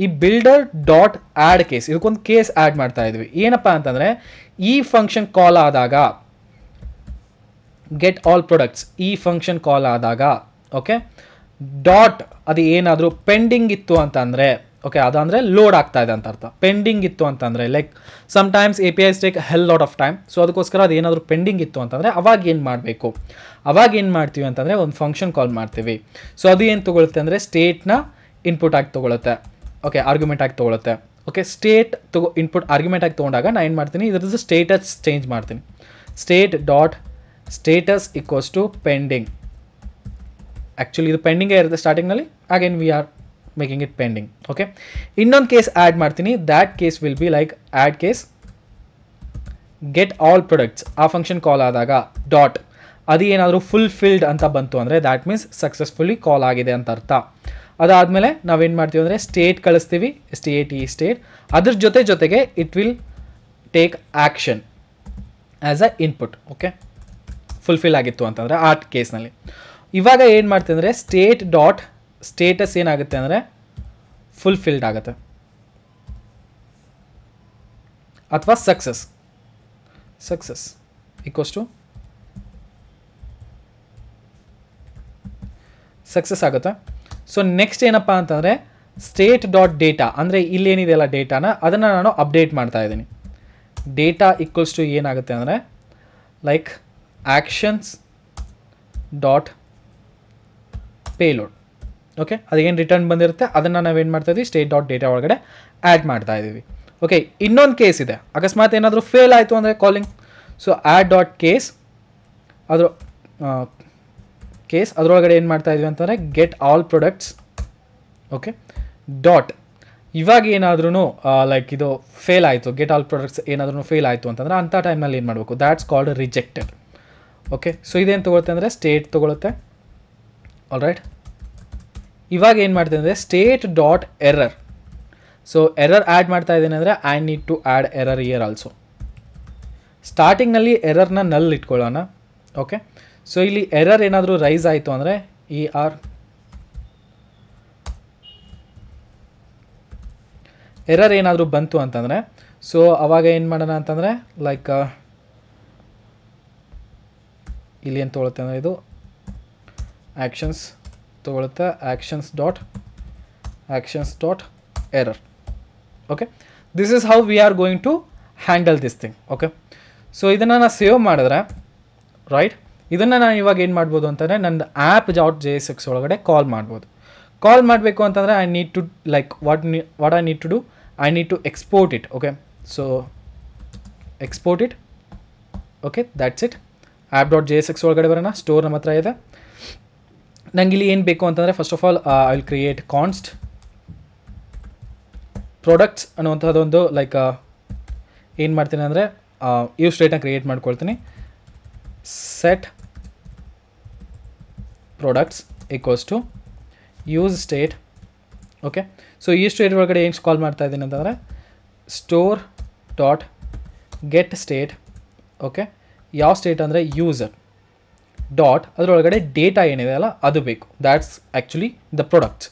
[SPEAKER 1] ಈ ಬಿಲ್ಡರ್ ಡಾಟ್ ಆ್ಯಡ್ ಕೇಸ್, ಇದಕ್ಕೊಂದು ಕೇಸ್ ಆ್ಯಡ್ ಮಾಡ್ತಾ ಇದ್ವಿ. ಏನಪ್ಪ ಅಂತಂದರೆ ಈ ಫಂಕ್ಷನ್ ಕಾಲ್ ಆದಾಗ, ಗೆಟ್ ಆಲ್ ಪ್ರಾಡಕ್ಟ್ಸ್ ಈ ಫಂಕ್ಷನ್ ಕಾಲ್ ಆದಾಗ, ಓಕೆ, ಡಾಟ್ ಅದು ಏನಾದರೂ ಪೆಂಡಿಂಗ್ ಇತ್ತು ಅಂತಂದರೆ, ಓಕೆ, ಅದಂದರೆ ಲೋಡ್ ಆಗ್ತಾ ಇದೆ ಅಂತ ಅರ್ಥ. ಪೆಂಡಿಂಗ್ ಇತ್ತು ಅಂತಂದರೆ like sometimes APIs take hell lot of time. So ಅದಕ್ಕೋಸ್ಕರ ಅದು ಏನಾದರೂ ಪೆಂಡಿಂಗ್ ಇತ್ತು ಅಂತಂದರೆ ಅವಾಗ ಏನು ಮಾಡಬೇಕು, ಅವಾಗ ಏನು ಮಾಡ್ತೀವಿ ಅಂತಂದರೆ ಒಂದು ಫಂಕ್ಷನ್ ಕಾಲ್ ಮಾಡ್ತೀವಿ. ಸೊ ಅದು ಏನು ತೊಗೊಳುತ್ತೆ ಅಂದರೆ ಸ್ಟೇಟ್ನ ಇನ್ಪುಟ್ ಆಗಿ ತೊಗೊಳುತ್ತೆ. ಓಕೆ, ಆರ್ಗ್ಯುಮೆಂಟ್ ಆಗಿ ತೊಗೊಳುತ್ತೆ. ಓಕೆ, ಸ್ಟೇಟ್ ಇನ್ಪುಟ್ ಆರ್ಗ್ಯುಮೆಂಟ್ ಆಗಿ ತೊಗೊಂಡಾಗ ನಾನು ಏನು ಮಾಡ್ತೀನಿ, ಇದ್ರದ್ದು ಸ್ಟೇಟಸ್ ಚೇಂಜ್ ಮಾಡ್ತೀನಿ. State dot status equals to pending. Actually ಇದು ಪೆಂಡಿಂಗೇ ಇರುತ್ತೆ ಸ್ಟಾರ್ಟಿಂಗ್ನಲ್ಲಿ, again we are making it pending. Okay, ಇನ್ನೊಂದು ಕೇಸ್ ಆ್ಯಡ್ ಮಾಡ್ತೀನಿ. That case will be like add case get all products. ಆ ಫಂಕ್ಷನ್ ಕಾಲ್ ಆದಾಗ ಡಾಟ್ ಅದು ಏನಾದರೂ ಫುಲ್ಫಿಲ್ಡ್ ಅಂತ ಬಂತು ಅಂದರೆ ದ್ಯಾಟ್ ಮೀನ್ಸ್ ಸಕ್ಸಸ್ಫುಲಿ ಕಾಲ್ ಆಗಿದೆ ಅಂತ ಅರ್ಥ. ಅದಾದಮೇಲೆ ನಾವೇನು ಮಾಡ್ತೀವಿ ಅಂದರೆ ಸ್ಟೇಟ್ ಕಳಿಸ್ತೀವಿ, ಸ್ಟೇಟ್ ಅದ್ರ ಜೊತೆಗೆ it will take action as a input. Okay, fulfil ಆಗಿತ್ತು ಅಂತಂದರೆ ಆ ಕೇಸ್ನಲ್ಲಿ. ಇವಾಗ ಏನು ಮಾಡ್ತೀವಿ ಅಂದರೆ ಸ್ಟೇಟ್ ಡಾಟ್ ಸ್ಟೇಟಸ್ ಏನಾಗುತ್ತೆ ಅಂದರೆ ಫುಲ್ಫಿಲ್ಡ್ ಆಗುತ್ತೆ ಅಥವಾ ಸಕ್ಸಸ್ ಈಕ್ವಸ್ ಟು ಸಕ್ಸಸ್ ಆಗುತ್ತೆ. ಸೊ ನೆಕ್ಸ್ಟ್ ಏನಪ್ಪ ಅಂತಂದರೆ ಸ್ಟೇಟ್ ಡಾಟ್ ಡೇಟಾ, ಅಂದರೆ ಇಲ್ಲೇನಿದೆಯಲ್ಲ ಡೇಟಾನ ಅದನ್ನು ನಾನು ಅಪ್ಡೇಟ್ ಮಾಡ್ತಾ ಇದ್ದೀನಿ. ಡೇಟಾ ಈಕ್ವಲ್ಸ್ ಟು ಏನಾಗುತ್ತೆ ಅಂದರೆ like actions dot payload. Okay, ಅದೇನು ರಿಟರ್ನ್ ಬಂದಿರುತ್ತೆ ಅದನ್ನು ನಾವೇನು ಮಾಡ್ತಾಯಿದ್ವಿ ಸ್ಟೇಟ್ ಡಾಟ್ ಡೇಟಾ ಒಳಗಡೆ ಆ್ಯಡ್ ಮಾಡ್ತಾ ಇದ್ದೀವಿ. ಓಕೆ, ಇನ್ನೊಂದು ಕೇಸ್ ಇದೆ, ಅಕಸ್ಮಾತ್ ಏನಾದರೂ ಫೇಲ್ ಆಯಿತು ಅಂದರೆ calling. So add dot case ಅದರೊಳಗಡೆ ಏನು ಮಾಡ್ತಾ ಇದ್ವಿ ಅಂತಂದರೆ get all products. Okay, dot ಇವಾಗ ಏನಾದ್ರೂ ಲೈಕ್ ಇದು ಫೇಲ್ ಆಯಿತು, ಗೆಟ್ ಆಲ್ ಪ್ರಾಡಕ್ಟ್ಸ್ ಏನಾದ್ರೂ ಫೇಲ್ ಆಯಿತು ಅಂತಂದರೆ ಅಂಥ ಟೈಮ್ನಲ್ಲಿ ಏನು ಮಾಡಬೇಕು, that's called rejected. Okay, so ಇದೇನು ತೊಗೊಳುತ್ತೆ ಅಂದರೆ ಸ್ಟೇಟ್ ತೊಗೊಳುತ್ತೆ. ಆಲ್ ರೈಟ್, ಇವಾಗ ಏನು ಮಾಡ್ತೀನಿ ಅಂದರೆ state dot error. So error add ಮಾಡ್ತಾ ಇದ್ದೀನಿ ಅಂದರೆ I need to add error here also. ಸ್ಟಾರ್ಟಿಂಗ್ನಲ್ಲಿ ಎರರ್ನ ನಲ್ ಇಟ್ಕೊಳ್ಳೋಣ. ಓಕೆ, ಸೊ ಇಲ್ಲಿ ಎರರ್ ಏನಾದರೂ ರೈಸ್ ಆಯಿತು ಅಂದರೆ ಎರರ್ ಏನಾದರೂ ಬಂತು ಅಂತಂದರೆ ಸೊ ಅವಾಗ ಏನು ಮಾಡೋಣ ಅಂತಂದರೆ ಲೈಕ್ ಇಲ್ಲಿ ಏನು ತೊಗೊಳುತ್ತೆ ಅಂದರೆ ಇದು ಆ್ಯಕ್ಷನ್ಸ್ ತೊಗೊಳುತ್ತೆ, actions dot error. Okay, this is how we are going to handle this thing. Okay, so ಇದನ್ನು ನಾನು ಸೇವ್ ಮಾಡಿದ್ರೆ ರೈಟ್, ಇದನ್ನು ನಾನು ಇವಾಗ ಏನು ಮಾಡ್ಬೋದು ಅಂತಂದರೆ ನನ್ನ ಆ್ಯಪ್ .jsx ಒಳಗಡೆ ಕಾಲ್ ಮಾಡ್ಬೋದು. ಕಾಲ್ ಮಾಡಬೇಕು ಅಂತಂದರೆ I need to like what I need to do, I need to export it. Okay, so export it. Okay, that's it. app.jsx ಒಳಗಡೆ ಬರೋಣ. ಸ್ಟೋರ್ ನಮ್ಮ ಹತ್ರ ಇದೆ. ನಂಗೆ ಇಲ್ಲಿ ಏನು ಬೇಕು ಅಂತಂದರೆ first of all I will create const products ಅನ್ನುವಂಥದ್ದೊಂದು ಲೈಕ್ ಏನು ಮಾಡ್ತೀನಿ ಅಂದರೆ ಯೂಸ್ ಸ್ಟೇಟ್ನ ಕ್ರಿಯೇಟ್ ಮಾಡ್ಕೊಳ್ತೀನಿ. Set products equals to use state. Okay, so ಈ ಸ್ಟೇಟ್ ಒಳಗಡೆ ಏನು ಕಾಲ್ ಮಾಡ್ತಾ ಇದ್ದೀನಿ ಅಂತಂದರೆ store dot get state. Okay, ಯಾವ ಸ್ಟೇಟ್ ಅಂದರೆ ಯೂಸರ್ ಡಾಟ್ ಅದರೊಳಗಡೆ ಡೇಟಾ ಏನಿದೆ ಅಲ್ಲ ಅದು ಬೇಕು, that's actually the products.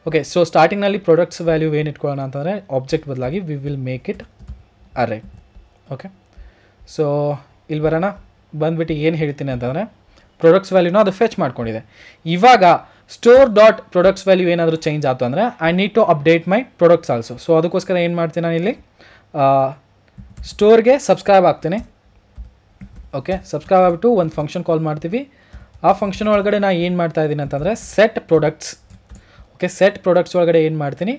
[SPEAKER 1] Okay, so ಸ್ಟಾರ್ಟಿಂಗ್ನಲ್ಲಿ ಪ್ರಾಡಕ್ಟ್ಸ್ ವ್ಯಾಲ್ಯೂ ಏನು ಇಟ್ಕೊಳ್ಳೋಣ ಅಂತಂದರೆ ಆಬ್ಜೆಕ್ಟ್ ಬದಲಾಗಿ we will make it array. Okay, so ಇಲ್ಲಿ ಬರೋಣ. ಬಂದುಬಿಟ್ಟು ಏನು ಹೇಳ್ತೀನಿ ಅಂತಂದರೆ ಪ್ರಾಡಕ್ಟ್ಸ್ ವ್ಯಾಲ್ಯೂನ ಅದು ಫೆಚ್ ಮಾಡ್ಕೊಂಡಿದೆ. ಇವಾಗ ಸ್ಟೋರ್ ಡಾಟ್ ಪ್ರಾಡಕ್ಟ್ಸ್ ವ್ಯಾಲ್ಯೂ ಏನಾದರೂ ಚೇಂಜ್ ಆಯಿತು ಅಂದರೆ I need to update my products also. So ಅದಕ್ಕೋಸ್ಕರ ಏನು ಮಾಡ್ತೀನಿ ನಾನು ಇಲ್ಲಿ ಸ್ಟೋರ್ಗೆ ಸಬ್ಸ್ಕ್ರೈಬ್ ಆಗ್ತೀನಿ. ಓಕೆ, ಸಬ್ಸ್ಕ್ರೈಬ್ ಆಗಿಬಿಟ್ಟು ಒಂದು ಫಂಕ್ಷನ್ ಕಾಲ್ ಮಾಡ್ತೀವಿ. ಆ ಫಂಕ್ಷನ್ ಒಳಗಡೆ ನಾನು ಏನು ಮಾಡ್ತಾ ಇದ್ದೀನಿ ಅಂತಂದರೆ set products. Okay, set products ಒಳಗಡೆ ಏನು ಮಾಡ್ತೀನಿ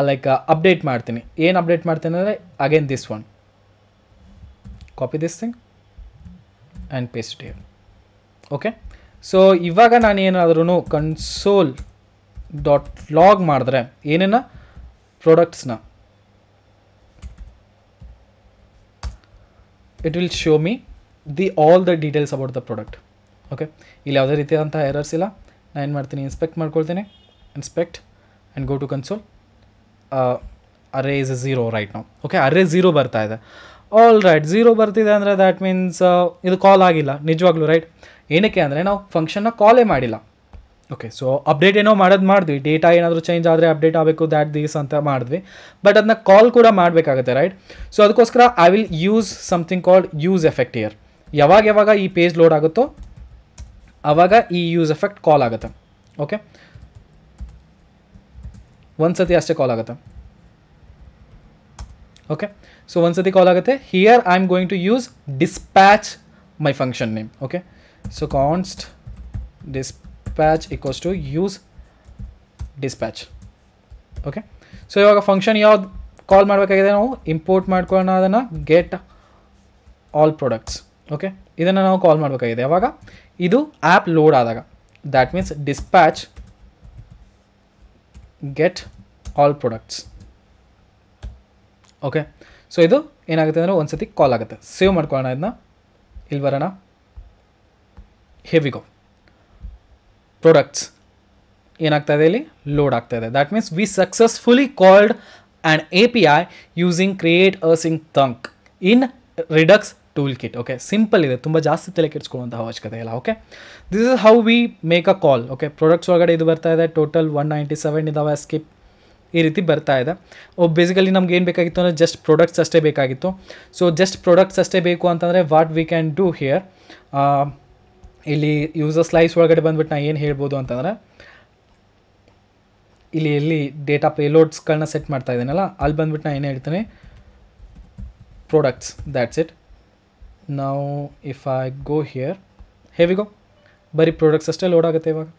[SPEAKER 1] ಲೈಕ್ ಅಪ್ಡೇಟ್ ಮಾಡ್ತೀನಿ. ಏನು ಅಪ್ಡೇಟ್ ಮಾಡ್ತೀನಿ ಅಂದರೆ again this one, copy this thing and paste it here. Okay, so ಇವಾಗ ನಾನು ಏನಾದ್ರೂ ಕನ್ಸೋಲ್ ಡಾಟ್ ಲಾಗ್ ಮಾಡಿದ್ರೆ ಏನೇನ ಪ್ರಾಡಕ್ಟ್ಸ್ನ it will show me all the details about the product. Okay, ಇಲ್ಲಿ ಯಾವುದೇ ರೀತಿಯಾದಂಥ ಎರರ್ಸ್ ಇಲ್ಲ. ನಾನು ಏನು ಮಾಡ್ತೀನಿ, ಇನ್ಸ್ಪೆಕ್ಟ್ ಮಾಡ್ಕೊಳ್ತೀನಿ. Inspect and go to console. Array is 0 right ನಾವು. ಓಕೆ, ಅರೇ 0 ಬರ್ತಾ ಇದೆ. ಆಲ್ ರೈಟ್, 0 ಬರ್ತಿದೆ ಅಂದರೆ ದ್ಯಾಟ್ ಮೀನ್ಸ್ ಇದು ಕಾಲ್ ಆಗಿಲ್ಲ ನಿಜವಾಗ್ಲೂ. ರೈಟ್, ಏನಕ್ಕೆ ಅಂದರೆ ನಾವು ಫಂಕ್ಷನ್ನ ಕಾಲೇ ಮಾಡಿಲ್ಲ. ಓಕೆ, ಸೊ ಅಪ್ಡೇಟ್ ಏನೋ ಮಾಡಿದ್ವಿ, ಡೇಟಾ ಏನಾದರೂ ಚೇಂಜ್ ಆದರೆ ಅಪ್ಡೇಟ್ ಆಗಬೇಕು ದ್ಯಾಟ್ ದಿಸ್ ಅಂತ ಮಾಡಿದ್ವಿ, ಬಟ್ ಅದನ್ನ ಕಾಲ್ ಕೂಡ ಮಾಡಬೇಕಾಗುತ್ತೆ. ರೈಟ್, ಸೊ ಅದಕ್ಕೋಸ್ಕರ I will use something called use effect here. ಯಾವಾಗ ಈ ಪೇಜ್ ಲೋಡ್ ಆಗುತ್ತೋ ಆವಾಗ ಈ ಯೂಸ್ ಎಫೆಕ್ಟ್ ಕಾಲ್ ಆಗುತ್ತೆ. ಓಕೆ, ಒಂದು ಸತಿ ಅಷ್ಟೇ ಕಾಲ್ ಆಗುತ್ತೆ. ಓಕೆ, ಸೊ ಒಂದು ಸತಿ ಕಾಲ್ ಆಗುತ್ತೆ. Here I am going to use dispatch my function name. Okay, so const dispatch equals to use dispatch. Okay, so ಇವಾಗ ಫಂಕ್ಷನ್ ಯಾವ್ದು ಕಾಲ್ ಮಾಡಬೇಕಾಗಿದೆ, ನಾವು ಇಂಪೋರ್ಟ್ ಮಾಡ್ಕೊಳ್ಳೋಣ ಅದನ್ನು ಗೆಟ್ ಆಲ್ ಪ್ರಾಡಕ್ಟ್ಸ್. ಓಕೆ, ಇದನ್ನು ನಾವು ಕಾಲ್ ಮಾಡಬೇಕಾಗಿದೆ ಯಾವಾಗ ಇದು ಆ್ಯಪ್ ಲೋಡ್ ಆದಾಗ. That means dispatch get all products. Okay, so ಇದು ಏನಾಗುತ್ತೆ ಅಂದರೆ ಒಂದು ಸತಿ ಕಾಲ್ ಆಗುತ್ತೆ. ಸೇವ್ ಮಾಡ್ಕೊಳ್ಳೋಣ ಇದನ್ನ. ಇಲ್ಲಿ ಬರೋಣ. ಹೆವಿಗೋ ಪ್ರಾಡಕ್ಟ್ಸ್ ಏನಾಗ್ತಾ ಇದೆ, ಇಲ್ಲಿ ಲೋಡ್ ಆಗ್ತಾ ಇದೆ. That means we successfully called an API using create async thunk. In redux tool kit. Okay, simple ಇದೆ, ತುಂಬ ಜಾಸ್ತಿ ತಲೆ ಕೆಡಿಸ್ಕೊಳ್ಳುವಂಥ ಅವಶ್ಯಕತೆ ಇಲ್ಲ. Okay, this is how we make a call. Okay, products ಒಳಗಡೆ ಇದು ಬರ್ತಾ ಇದೆ, ಟೋಟಲ್ 197 ಇದಾವೆ, ಸ್ಕಿಪ್ ಈ ರೀತಿ ಬರ್ತಾ ಇದೆ. ಬೇಸಿಕಲಿ ನಮ್ಗೆ ಏನು ಬೇಕಾಗಿತ್ತು ಅಂದರೆ ಜಸ್ಟ್ ಪ್ರಾಡಕ್ಟ್ಸ್ ಅಷ್ಟೇ ಬೇಕಾಗಿತ್ತು. ಸೊ ಜಸ್ಟ್ ಪ್ರಾಡಕ್ಟ್ಸ್ ಅಷ್ಟೇ ಬೇಕು ಅಂತಂದರೆ what we can do here, ಇಲ್ಲಿ ಯೂಸರ್ ಸ್ಲೈಸ್ ಒಳಗಡೆ ಬಂದ್ಬಿಟ್ಟು ನಾನು ಏನು ಹೇಳ್ಬೋದು ಅಂತಂದರೆ, ಇಲ್ಲಿ ಡೇಟಾ ಪೇಲೋಡ್ಸ್ಗಳನ್ನ ಸೆಟ್ ಮಾಡ್ತಾ ಇದ್ದೀನಲ್ಲ, ಅಲ್ಲಿ ಬಂದ್ಬಿಟ್ಟು ನಾನು ಏನು ಹೇಳ್ತೀನಿ, ಪ್ರಾಡಕ್ಟ್ಸ್, ದ್ಯಾಟ್ಸ್ ಇಟ್. ನಾವು ಇಫ್ ಐ ಗೋ ಹಿಯರ್, ಹೇವಿಗೋ ಬರೀ ಪ್ರಾಡಕ್ಟ್ಸ್ ಅಷ್ಟೇ ಲೋಡ್ ಆಗುತ್ತೆ ಇವಾಗ.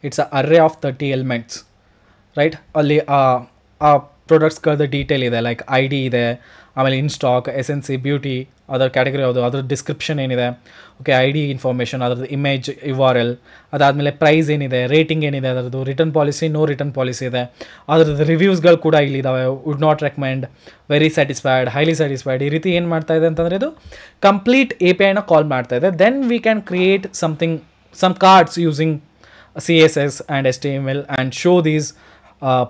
[SPEAKER 1] It's a array of 30 elements, right. ಅಲ್ಲಿ ಆ ಪ್ರಾಡಕ್ಟ್ಸ್ಗಳದ್ದು ಡೀಟೇಲ್ ಇದೆ, ಲೈಕ್ ಐ ಡಿ ಇದೆ, ಆಮೇಲೆ ಇನ್ ಸ್ಟಾಕ್, ಎಸೆನ್ಸಿ, ಬ್ಯೂಟಿ, ಅದರ ಕ್ಯಾಟಗರಿ ಯಾವುದು, ಅದ್ರ ಡಿಸ್ಕ್ರಿಪ್ಷನ್ ಏನಿದೆ, ಓಕೆ, ಐ ಡಿ ಇನ್ಫಾರ್ಮೇಷನ್, ಅದ್ರದ್ದು ಇಮೇಜ್ URL, ಅದಾದಮೇಲೆ ಪ್ರೈಸ್ ಏನಿದೆ, ರೇಟಿಂಗ್ ಏನಿದೆ, ಅದರದ್ದು return policy, no return policy ಇದೆ, ಅದ್ರದ್ದು ರಿವ್ಯೂಸ್ಗಳು ಕೂಡ ಇಲ್ಲಿದ್ದಾವೆ, would not recommend, very satisfied, highly satisfied, ಈ ರೀತಿ ಏನು ಮಾಡ್ತಾ ಇದೆ ಅಂತಂದರೆ ಇದು ಕಂಪ್ಲೀಟ್ APIನ ಕಾಲ್ ಮಾಡ್ತಾ ಇದೆ. Then we can create some cards using CSS and HTML and show these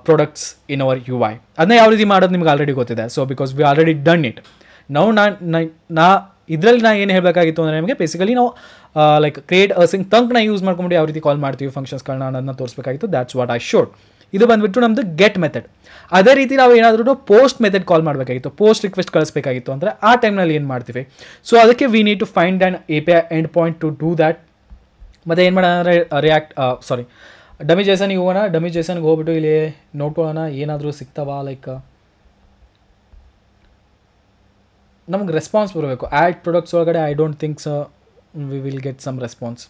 [SPEAKER 1] products in our UI. ಅದನ್ನ ಯಾವ ರೀತಿ ಮಾಡೋದು ನಿಮ್ಗೆ ಆಲ್ರೆಡಿ ಗೊತ್ತಿದೆ. So because we already done it. ನಾವು ಇದರಲ್ಲಿ ನಾನು ಏನು ಹೇಳಬೇಕಾಗಿತ್ತು ಅಂದರೆ ನಿಮಗೆ ಬೇಸಿಕಲಿ ನಾವು ಲೈಕ್ ಕ್ರಿಯೇಟ್ ಅಸಿಂಗ್ ತಂಕ್ನ ಯೂಸ್ ಮಾಡ್ಕೊಂಡು ಯಾವ ರೀತಿ ಕಾಲ್ ಮಾಡ್ತೀವಿ ಫಂಕ್ಷನ್ಸ್ಗಳನ್ನ ಅದನ್ನು ತೋರಿಸಬೇಕಾಗಿತ್ತು. That's what I showed. ಇದು ಬಂದುಬಿಟ್ಟು ನಮ್ಮದು ಗೆಟ್ ಮೆಥಡ್. ಅದೇ ರೀತಿ ನಾವು ಏನಾದರೂ ಪೋಸ್ಟ್ ಮೆಥಡ್ ಕಾಲ್ ಮಾಡಬೇಕಾಗಿತ್ತು, ಪೋಸ್ಟ್ ರಿಕ್ವೆಸ್ಟ್ ಕಳಿಸ್ಬೇಕಾಗಿತ್ತು ಅಂದರೆ ಆ ಟೈಮ್ನಲ್ಲಿ ಏನು ಮಾಡ್ತೀವಿ. ಸೊ ಅದಕ್ಕೆ we need to find an API end point to do that. ಮತ್ತು ಏನು ಮಾಡೋಣ ಅಂದರೆ ಡಮಿ ಜೇಸನ್ಗೆ ಹೋಗೋಣ. ಡಮಿ ಜೇಸನ್ಗೆ ಹೋಗ್ಬಿಟ್ಟು ಇಲ್ಲಿ ನೋಡ್ಕೊಳ್ಳೋಣ ಏನಾದರೂ ಸಿಗ್ತಾವಾ. ಲೈಕ್ ನಮ್ಗೆ ರೆಸ್ಪಾನ್ಸ್ ಬರಬೇಕು. ಆ್ಯಡ್ ಪ್ರಾಡಕ್ಟ್ಸ್ ಒಳಗಡೆ I don't think so we will get some response.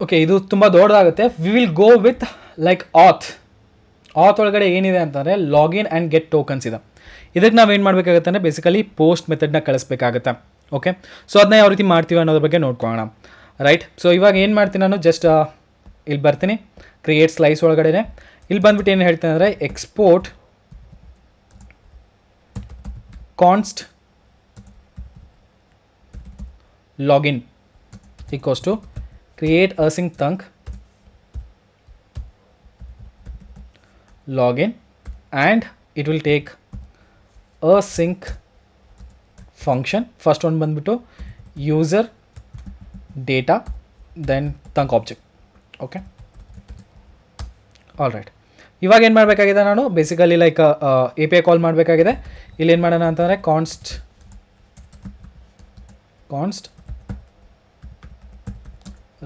[SPEAKER 1] Okay, ಇದು ತುಂಬ ದೊಡ್ಡದಾಗುತ್ತೆ. We will go with like add ಒಳಗಡೆ ಏನಿದೆ ಅಂತಂದರೆ ಲಾಗಿನ್ ಆ್ಯಂಡ್ ಗೆಟ್ ಟೋಕನ್ಸ್ ಇದೆ. ಇದಕ್ಕೆ ನಾವು ಏನು ಮಾಡಬೇಕಾಗುತ್ತೆ ಅಂದರೆ ಬೇಸಿಕಲಿ ಪೋಸ್ಟ್ ಮೆಥಡ್ನ ಕಳಿಸ್ಬೇಕಾಗುತ್ತೆ. ಓಕೆ, ಸೊ ಅದನ್ನ ಯಾವ ರೀತಿ ಮಾಡ್ತೀವಿ ಅನ್ನೋದ್ರ ಬಗ್ಗೆ ನೋಡ್ಕೊಳ್ಳೋಣ, ರೈಟ್. ಸೊ ಇವಾಗ ಏನು ಮಾಡ್ತೀನಿ ನಾನು, ಜಸ್ಟ್ ಇಲ್ಲಿ ಬರ್ತೀನಿ ಕ್ರಿಯೇಟ್ ಸ್ಲೈಸ್ ಒಳಗಡೆ. ಇಲ್ಲಿ ಬಂದ್ಬಿಟ್ಟು ಏನು ಹೇಳ್ತೀನಿ ಅಂದರೆ export const login equals to create async thunk login and it will take async function. First ಒಂದು ಬಂದ್ಬಿಟ್ಟು user data then thunk object. Okay, all right. ಇವಾಗ ಏನು ಮಾಡಬೇಕಾಗಿದೆ, ನಾನು ಬೇಸಿಕಲಿ ಲೈಕ್ API ಕಾಲ್ ಮಾಡಬೇಕಾಗಿದೆ. ಇಲ್ಲಿ ಏನು ಮಾಡೋಣ ಅಂತಂದರೆ const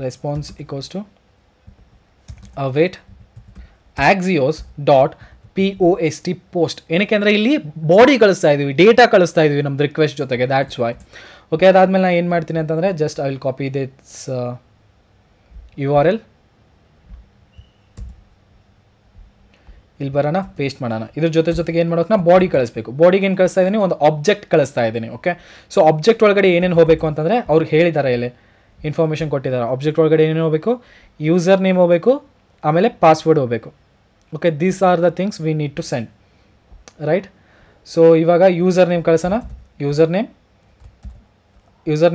[SPEAKER 1] response equals to await axios dot POST post. ಏನಕ್ಕೆ ಅಂದರೆ ಇಲ್ಲಿ ಬಾಡಿ ಕಳಿಸ್ತಾ ಇದ್ದೀವಿ, ಡೇಟಾ ಕಳಿಸ್ತಾ ಇದ್ದೀವಿ ನಮ್ದು ರಿಕ್ವೆಸ್ಟ್ ಜೊತೆಗೆ, ದ್ಯಾಟ್ಸ್ ವೈ. ಓಕೆ, ಅದಾದಮೇಲೆ ನಾನು ಏನು ಮಾಡ್ತೀನಿ ಅಂತಂದರೆ just I will copy this URL. ಇಲ್ಲಿ ಬರೋಣ, ಪೇಸ್ಟ್ ಮಾಡೋಣ. ಇದ್ರ ಜೊತೆಗೆ ಏನು ಮಾಡೋಕೆ ನಾವು ಬಾಡಿ ಕಳಿಸ್ಬೇಕು. ಬಾಡಿಗೆ ಏನು ಕಳಿಸ್ತಾ ಇದ್ದೀನಿ, ಒಂದು ಆಬ್ಜೆಕ್ಟ್ ಕಳಿಸ್ತಾ ಇದ್ದೀನಿ. ಓಕೆ, ಸೊ ಆಬ್ಜೆಕ್ಟ್ ಒಳಗಡೆ ಏನೇನು ಹೋಗಬೇಕು ಅಂತಂದರೆ ಅವ್ರು ಹೇಳಿದ್ದಾರೆ, ಇಲ್ಲಿ ಇನ್ಫಾರ್ಮೇಷನ್ ಕೊಟ್ಟಿದ್ದಾರೆ. ಆಬ್ಜೆಕ್ಟ್ ಒಳಗಡೆ ಏನೇನು ಹೋಗಬೇಕು, ಯೂಸರ್ ನೇಮ್ ಹೋಗಬೇಕು, ಆಮೇಲೆ ಪಾಸ್ವರ್ಡ್ ಹೋಗಬೇಕು. Okay, these are the things we need to send, right. So ಇವಾಗ ಯೂಸರ್ ನೇಮ್ ಕಳಿಸೋಣ. ಯೂಸರ್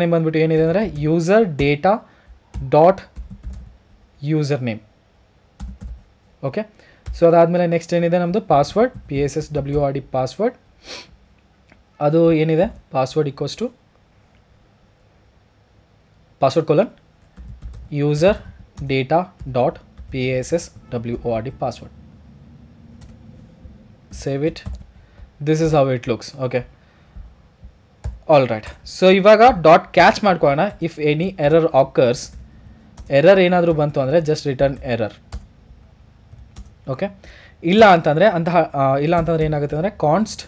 [SPEAKER 1] ನೇಮ್ ಬಂದ್ಬಿಟ್ಟು ಏನಿದೆ ಅಂದರೆ user data dot user name. Okay, so ಅದಾದಮೇಲೆ ನೆಕ್ಸ್ಟ್ ಏನಿದೆ ನಮ್ಮದು ಪಾಸ್ವರ್ಡ್, PSSWRD ಪಾಸ್ವರ್ಡ್. ಅದು ಏನಿದೆ password equals to password colon user data dot PSSWRD password. Save it. This is how it looks. Okay, all right. So ಇವಾಗ dot catch ಮಾಡ್ಕೊಳ್ಳೋಣ. If any error occurs, error ಏನಾದರೂ ಬಂತು ಅಂದರೆ just return error. Okay, ಇಲ್ಲ ಅಂತಂದರೆ ಏನಾಗುತ್ತೆ ಅಂದರೆ const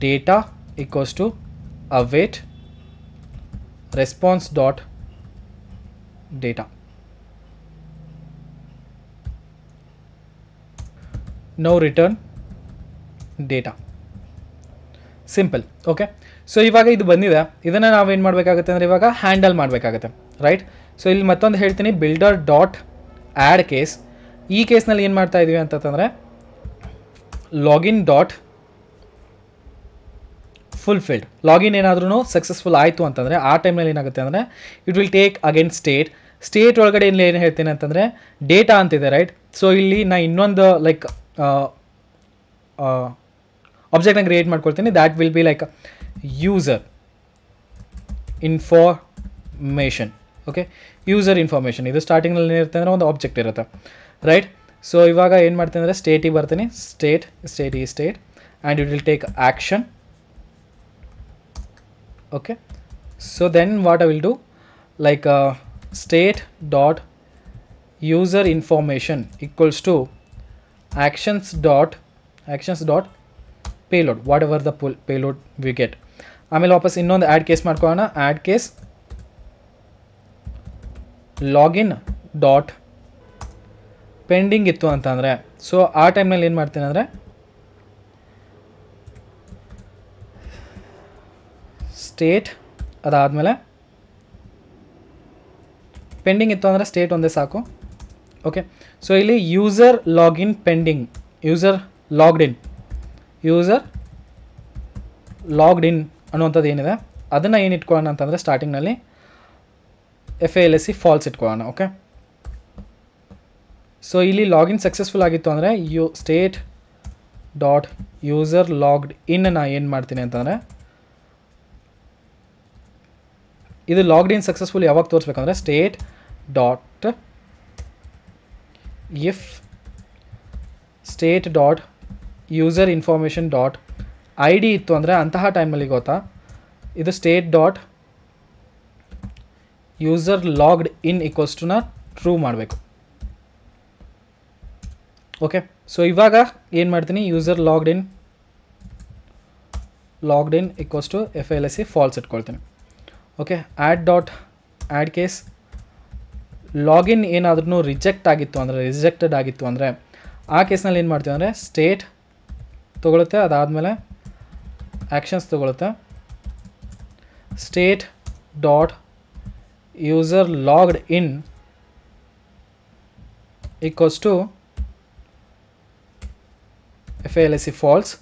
[SPEAKER 1] data equals to await response dot data. No return data. Simple. Okay, so ಇವಾಗ ಇದು ಬಂದಿದೆ. ಇದನ್ನು ನಾವೇನು ಮಾಡಬೇಕಾಗುತ್ತೆ ಅಂದರೆ ಇವಾಗ ಹ್ಯಾಂಡಲ್ ಮಾಡಬೇಕಾಗುತ್ತೆ, ರೈಟ್. ಸೊ ಇಲ್ಲಿ ಮತ್ತೊಂದು ಹೇಳ್ತೀನಿ, ಬಿಲ್ಡರ್ ಡಾಟ್ ಆ್ಯಡ್ ಕೇಸ್. ಈ ಕೇಸ್ನಲ್ಲಿ ಏನು ಮಾಡ್ತಾ ಇದ್ದೀವಿ ಅಂತಂದರೆ ಲಾಗಿನ್ ಡಾಟ್ ಫುಲ್ಫಿಲ್ಡ್. ಲಾಗಿನ್ ಏನಾದ್ರೂ ಸಕ್ಸಸ್ಫುಲ್ ಆಯಿತು ಅಂತಂದರೆ ಆ ಟೈಮ್ನಲ್ಲಿ ಏನಾಗುತ್ತೆ ಅಂದರೆ it will take again state ಒಳಗಡೆ ಇಲ್ಲಿ ಏನು ಹೇಳ್ತೀನಿ ಅಂತಂದರೆ ಡೇಟಾ ಅಂತಿದೆ, ರೈಟ್. ಸೊ ಇಲ್ಲಿ ನಾ ಇನ್ನೊಂದು ಲೈಕ್ ಆಬ್ಜೆಕ್ಟ್ನ ಕ್ರಿಯೇಟ್ ಮಾಡ್ಕೊಳ್ತೀನಿ. That will be like user information. Okay, user information ಇದು ಸ್ಟಾರ್ಟಿಂಗ್ನಲ್ಲಿ ಏನಿರುತ್ತೆ ಅಂದರೆ ಒಂದು ಆಬ್ಜೆಕ್ಟ್ ಇರುತ್ತೆ, ರೈಟ್. ಸೊ ಇವಾಗ ಏನು ಮಾಡ್ತೀನಿ ಅಂದರೆ ಸ್ಟೇಟಿಗೆ ಬರ್ತೀನಿ. State and it will take action. Okay, so then what I will do, like state dot user information equals to actions dot payload, whatever the payload we get. ಆಮೇಲೆ ವಾಪಸ್ ಇನ್ನೊಂದು add case ಮಾಡ್ಕೊಳ್ಳೋಣ. Add case login dot pending ಇತ್ತು ಅಂತಂದರೆ, so ಆ ಟೈಮ್ನಲ್ಲಿ ಏನು ಮಾಡ್ತೀನಿ ಅಂದರೆ ಸ್ಟೇಟ್, ಅದಾದಮೇಲೆ ಪೆಂಡಿಂಗ್ ಇತ್ತು ಅಂದರೆ ಸ್ಟೇಟ್ ಒಂದೇ ಸಾಕು. ಓಕೆ, ಸೊ ಇಲ್ಲಿ user login pending, user logged in ಅನ್ನುವಂಥದ್ದು ಏನಿದೆ ಅದನ್ನು ಏನು ಇಟ್ಕೊಳ್ಳೋಣ ಅಂತಂದರೆ ಸ್ಟಾರ್ಟಿಂಗ್ನಲ್ಲಿ FALSC ಫಾಲ್ಸ್ ಇಟ್ಕೊಳ್ಳೋಣ. ಓಕೆ, ಸೊ ಇಲ್ಲಿ ಲಾಗಿನ್ ಸಕ್ಸಸ್ಫುಲ್ ಆಗಿತ್ತು ಅಂದರೆ state dot user logged in ನಾ ಏನು ಮಾಡ್ತೀನಿ ಅಂತಂದರೆ, ಇದು ಲಾಗ್ಡ್ ಇನ್ ಸಕ್ಸಸ್ಫುಲ್ ಯಾವಾಗ ತೋರಿಸ್ಬೇಕಂದ್ರೆ state dot if state dot user information dot ID ಇತ್ತು ಅಂದರೆ ಅಂತಹ ಟೈಮಲ್ಲಿ ಗೊತ್ತಾ ಇದು state dot user logged in equals ಟುನ ಟ್ರೂ ಮಾಡಬೇಕು. ಓಕೆ, ಸೊ ಇವಾಗ ಏನು ಮಾಡ್ತೀನಿ, user logged in equals to FALSC false ಇಟ್ಕೊಳ್ತೀನಿ. ಓಕೆ, ಆ್ಯಡ್ ಕೇಸ್ ಲಾಗಿನ್ ಏನಾದ್ರೂ ರಿಜೆಕ್ಟೆಡ್ ಆಗಿತ್ತು ಅಂದರೆ ಆ ಕೇಸ್ನಲ್ಲಿ ಏನು ಮಾಡ್ತೀವಿ ಅಂದರೆ ಸ್ಟೇಟ್ ತೊಗೊಳುತ್ತೆ, ಅದಾದಮೇಲೆ ಆ್ಯಕ್ಷನ್ಸ್ ತೊಗೊಳುತ್ತೆ. State dot user logged in equals to FALSC false.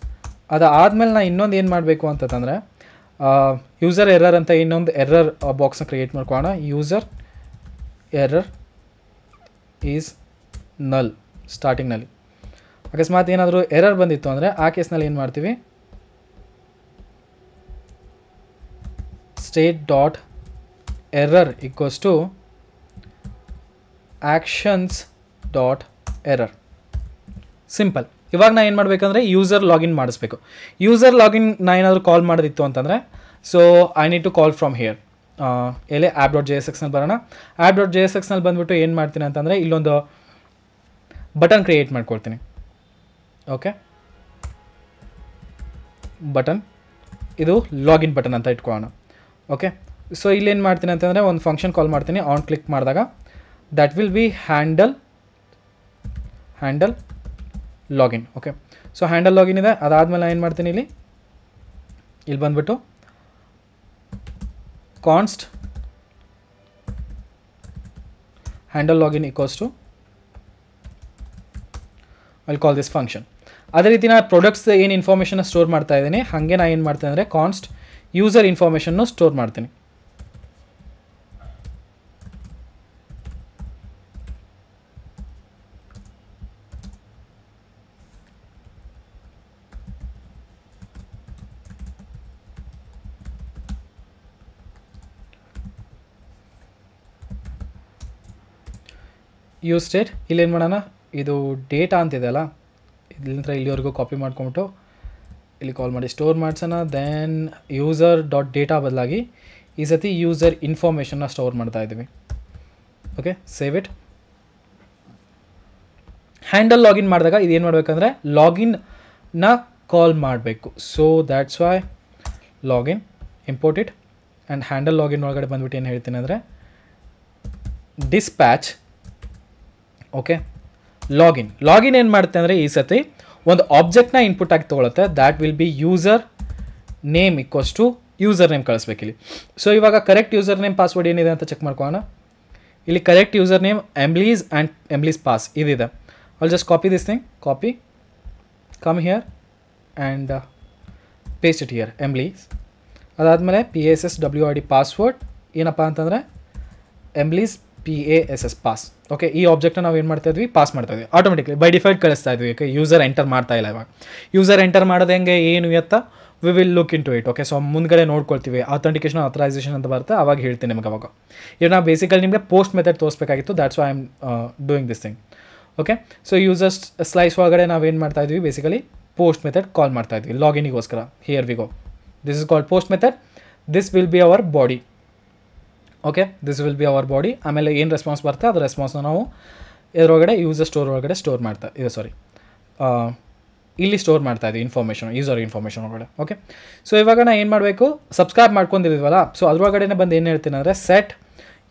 [SPEAKER 1] ಅದಾದಮೇಲೆ ನಾನು ಇನ್ನೊಂದು ಏನು ಮಾಡಬೇಕು ಅಂತಂದರೆ ಯೂಸರ್ ಎರರ್ ಅಂತ ಇನ್ನೊಂದು ಎರರ್ ಬಾಕ್ಸ್ನ ಕ್ರಿಯೇಟ್ ಮಾಡ್ಕೊಳ್ಳೋಣ. ಯೂಸರ್ ಎರರ್ ಈಸ್ ನಲ್. ಸ್ಟಾರ್ಟಿಂಗ್ನಲ್ಲಿ ಅಕಸ್ಮಾತ್ ಏನಾದರೂ ಎರರ್ ಬಂದಿತ್ತು ಅಂದರೆ ಆ ಕೇಸ್ನಲ್ಲಿ ಏನು ಮಾಡ್ತೀವಿ, state dot error equals to actions dot error. Simple. ಇವಾಗ ನಾನು ಏನು ಮಾಡಬೇಕಂದ್ರೆ ಯೂಸರ್ ಲಾಗಿನ್ ಮಾಡಿಸ್ಬೇಕು. ಯೂಸರ್ ಲಾಗಿನ್ ನಾ ಏನಾದರೂ ಕಾಲ್ ಮಾಡೋದಿತ್ತು ಅಂತಂದರೆ so I need to call from here. ಎಲ್ಲಿ app.jsxನಲ್ಲಿ ಬರೋಣ. app.jsxನಲ್ಲಿ ಬಂದುಬಿಟ್ಟು ಏನು ಮಾಡ್ತೀನಿ ಅಂತಂದರೆ ಇಲ್ಲೊಂದು ಬಟನ್ ಕ್ರಿಯೇಟ್ ಮಾಡ್ಕೊಳ್ತೀನಿ. ಓಕೆ, ಬಟನ್ ಇದು ಲಾಗಿನ್ ಬಟನ್ ಅಂತ ಇಟ್ಕೊಳ್ಳೋಣ. ಓಕೆ, ಸೊ ಇಲ್ಲೇನು ಮಾಡ್ತೀನಿ ಅಂತಂದರೆ ಒಂದು ಫಂಕ್ಷನ್ ಕಾಲ್ ಮಾಡ್ತೀನಿ. ಆನ್ ಕ್ಲಿಕ್ ಮಾಡಿದಾಗ that will be handle login. Okay, so handle login ಇದೆ. ಅದಾದಮೇಲೆ ನಾನು ಏನು ಮಾಡ್ತೀನಿ, ಇಲ್ಲಿ ಬಂದುಬಿಟ್ಟು const handle login equals to I'll call this function. ಅದೇ ರೀತಿ ನಾನು ಪ್ರಾಡಕ್ಟ್ಸ್ ಏನು ಇನ್ಫಾರ್ಮೇಷನ್ನ ಸ್ಟೋರ್ ಮಾಡ್ತಾ ಇದ್ದೀನಿ ಹಾಗೆ ನಾನು ಏನು ಮಾಡ್ತೀನಿ ಅಂದರೆ ಕಾನ್ಸ್ಟ್ ಯೂಸರ್ ಇನ್ಫಾರ್ಮೇಷನ್ನು ಸ್ಟೋರ್ ಮಾಡ್ತೀನಿ. ಯೂಸ್ ಸ್ಟೇಟ್ ಇಲ್ಲೇನು ಮಾಡೋಣ, ಇದು ಡೇಟಾ ಅಂತಿದೆಯಲ್ಲ ಇಲ್ಲಿಂದ ಇಲ್ಲಿವರೆಗೂ ಕಾಪಿ ಮಾಡ್ಕೊಂಬಿಟ್ಟು ಇಲ್ಲಿ ಕಾಲ್ ಮಾಡಿ ಸ್ಟೋರ್ ಮಾಡ್ಸೋಣ. ದೆನ್ ಯೂಸರ್ ಡಾಟ್ ಡೇಟಾ ಬದಲಾಗಿ ಈ ಸತಿ ಯೂಸರ್ ಇನ್ಫಾರ್ಮೇಷನ್ನ ಸ್ಟೋರ್ ಮಾಡ್ತಾ ಇದ್ದೀವಿ. Okay, save it. Handle login ಮಾಡಿದಾಗ ಇದೇನು ಮಾಡಬೇಕಂದ್ರೆ ಲಾಗಿನ್ನ ಕಾಲ್ ಮಾಡಬೇಕು. So that's Y login import it and handle login ಒಳಗಡೆ ಬಂದುಬಿಟ್ಟು ಏನು ಹೇಳ್ತೀನಿ ಅಂದರೆ ಡಿಸ್ಪ್ಯಾಚ್. ಓಕೆ, ಲಾಗಿನ್ ಏನು ಮಾಡುತ್ತೆ ಅಂದರೆ ಈ ಸತಿ ಒಂದು ಆಬ್ಜೆಕ್ಟ್ನ ಇನ್ಪುಟ್ ಆಗಿ ತೊಗೊಳುತ್ತೆ. That will be user name equals to user name ಕಳಿಸ್ಬೇಕಿಲ್ಲಿ. ಸೊ ಇವಾಗ ಕರೆಕ್ಟ್ ಯೂಸರ್ ನೇಮ್ ಪಾಸ್ವರ್ಡ್ ಏನಿದೆ ಅಂತ ಚೆಕ್ ಮಾಡ್ಕೊಳ್ಳೋಣ. ಇಲ್ಲಿ correct user name emilys and emilys pass ಇದಿದೆ. I'll just copy this thing, come here and paste it here, ಎಂಬ್ಲೀಸ್. ಅದಾದಮೇಲೆ PSSWID password ಏನಪ್ಪ ಅಂತಂದರೆ ಎಂಬ್ಲೀಸ್ PASS ಪಾಸ್. ಓಕೆ, ಈ ಆಬ್ಜೆಕ್ಟ್ನ ನಾವು ಏನು ಮಾಡ್ತಾ ಇದ್ವಿ, ಪಾಸ್ ಮಾಡ್ತಾ ಇದ್ವಿ ಆಟೋಮೆಟಿಕ್ಲಿ ಬೈ ಡಿಫಾಲ್ಟ್ ಕಳಿಸ್ತಾ ಇದ್ವಿ. ಓಕೆ, ಯೂಸರ್ ಎಂಟರ್ ಮಾಡ್ತಾ ಇಲ್ಲ ಇವಾಗ. ಯೂಸರ್ ಎಂಟರ್ ಮಾಡೋದು ಹೆಂಗೆ ಏನು ಎತ್ತ we will look into it. Okay, so ಮುಂದ್ಗಡೆ ನೋಡ್ಕೊಳ್ತೀವಿ, ಅಥೆಂಟಿಕೇಶನ್ ಆಥರೈಸೇಷನ್ ಅಂತ ಬರುತ್ತೆ, ಅವಾಗ ಹೇಳ್ತೀನಿ ನಿಮಗೆ ಅವಾಗ. ಈಗ ನಾವು ಬೇಸಿಕಲಿ ನಿಮಗೆ ಪೋಸ್ಟ್ ಮೆಥಡ್ ತೋರಿಸಬೇಕಾಗಿತ್ತು, that's why I am doing this thing. Okay, so users slice ಒಳಗಡೆ ನಾವೇನು ಮಾಡ್ತಾ ಇದ್ವಿ, ಬೇಸಿಕಲಿ ಪೋಸ್ಟ್ ಮೆಥಡ್ ಕಾಲ್ ಮಾಡ್ತಾ ಇದ್ವಿ ಲಾಗಿನಿಗೋಸ್ಕರ. Here we go, this is called post method, this will be our body. Okay, this will be our body. ಆಮೇಲೆ ಏನು response ಬರುತ್ತೆ ಅದು ರೆಸ್ಪಾನ್ಸ್ನ ನಾವು ಇದರೊಳಗಡೆ ಯೂಸರ್ ಸ್ಟೋರ್ ಒಳಗಡೆ ಸ್ಟೋರ್ ಮಾಡ್ತಾ ಇದು ಇಲ್ಲಿ ಸ್ಟೋರ್ ಮಾಡ್ತಾ ಇದ್ದೀವಿ ಇನ್ಫಾರ್ಮೇಷನ್, ಯೂಸರ್ ಇನ್ಫಾರ್ಮೇಷನ್ ಒಳಗಡೆ. ಓಕೆ, ಸೊ ಇವಾಗ ನಾನು ಏನು ಮಾಡಬೇಕು, ಸಬ್ಸ್ಕ್ರೈಬ್ ಮಾಡ್ಕೊಂಡಿದ್ದೀವಲ್ಲ, ಸೊ ಅದ್ರೊಳಗಡೆ ಬಂದು ಏನು ಹೇಳ್ತೀನಿ ಅಂದರೆ set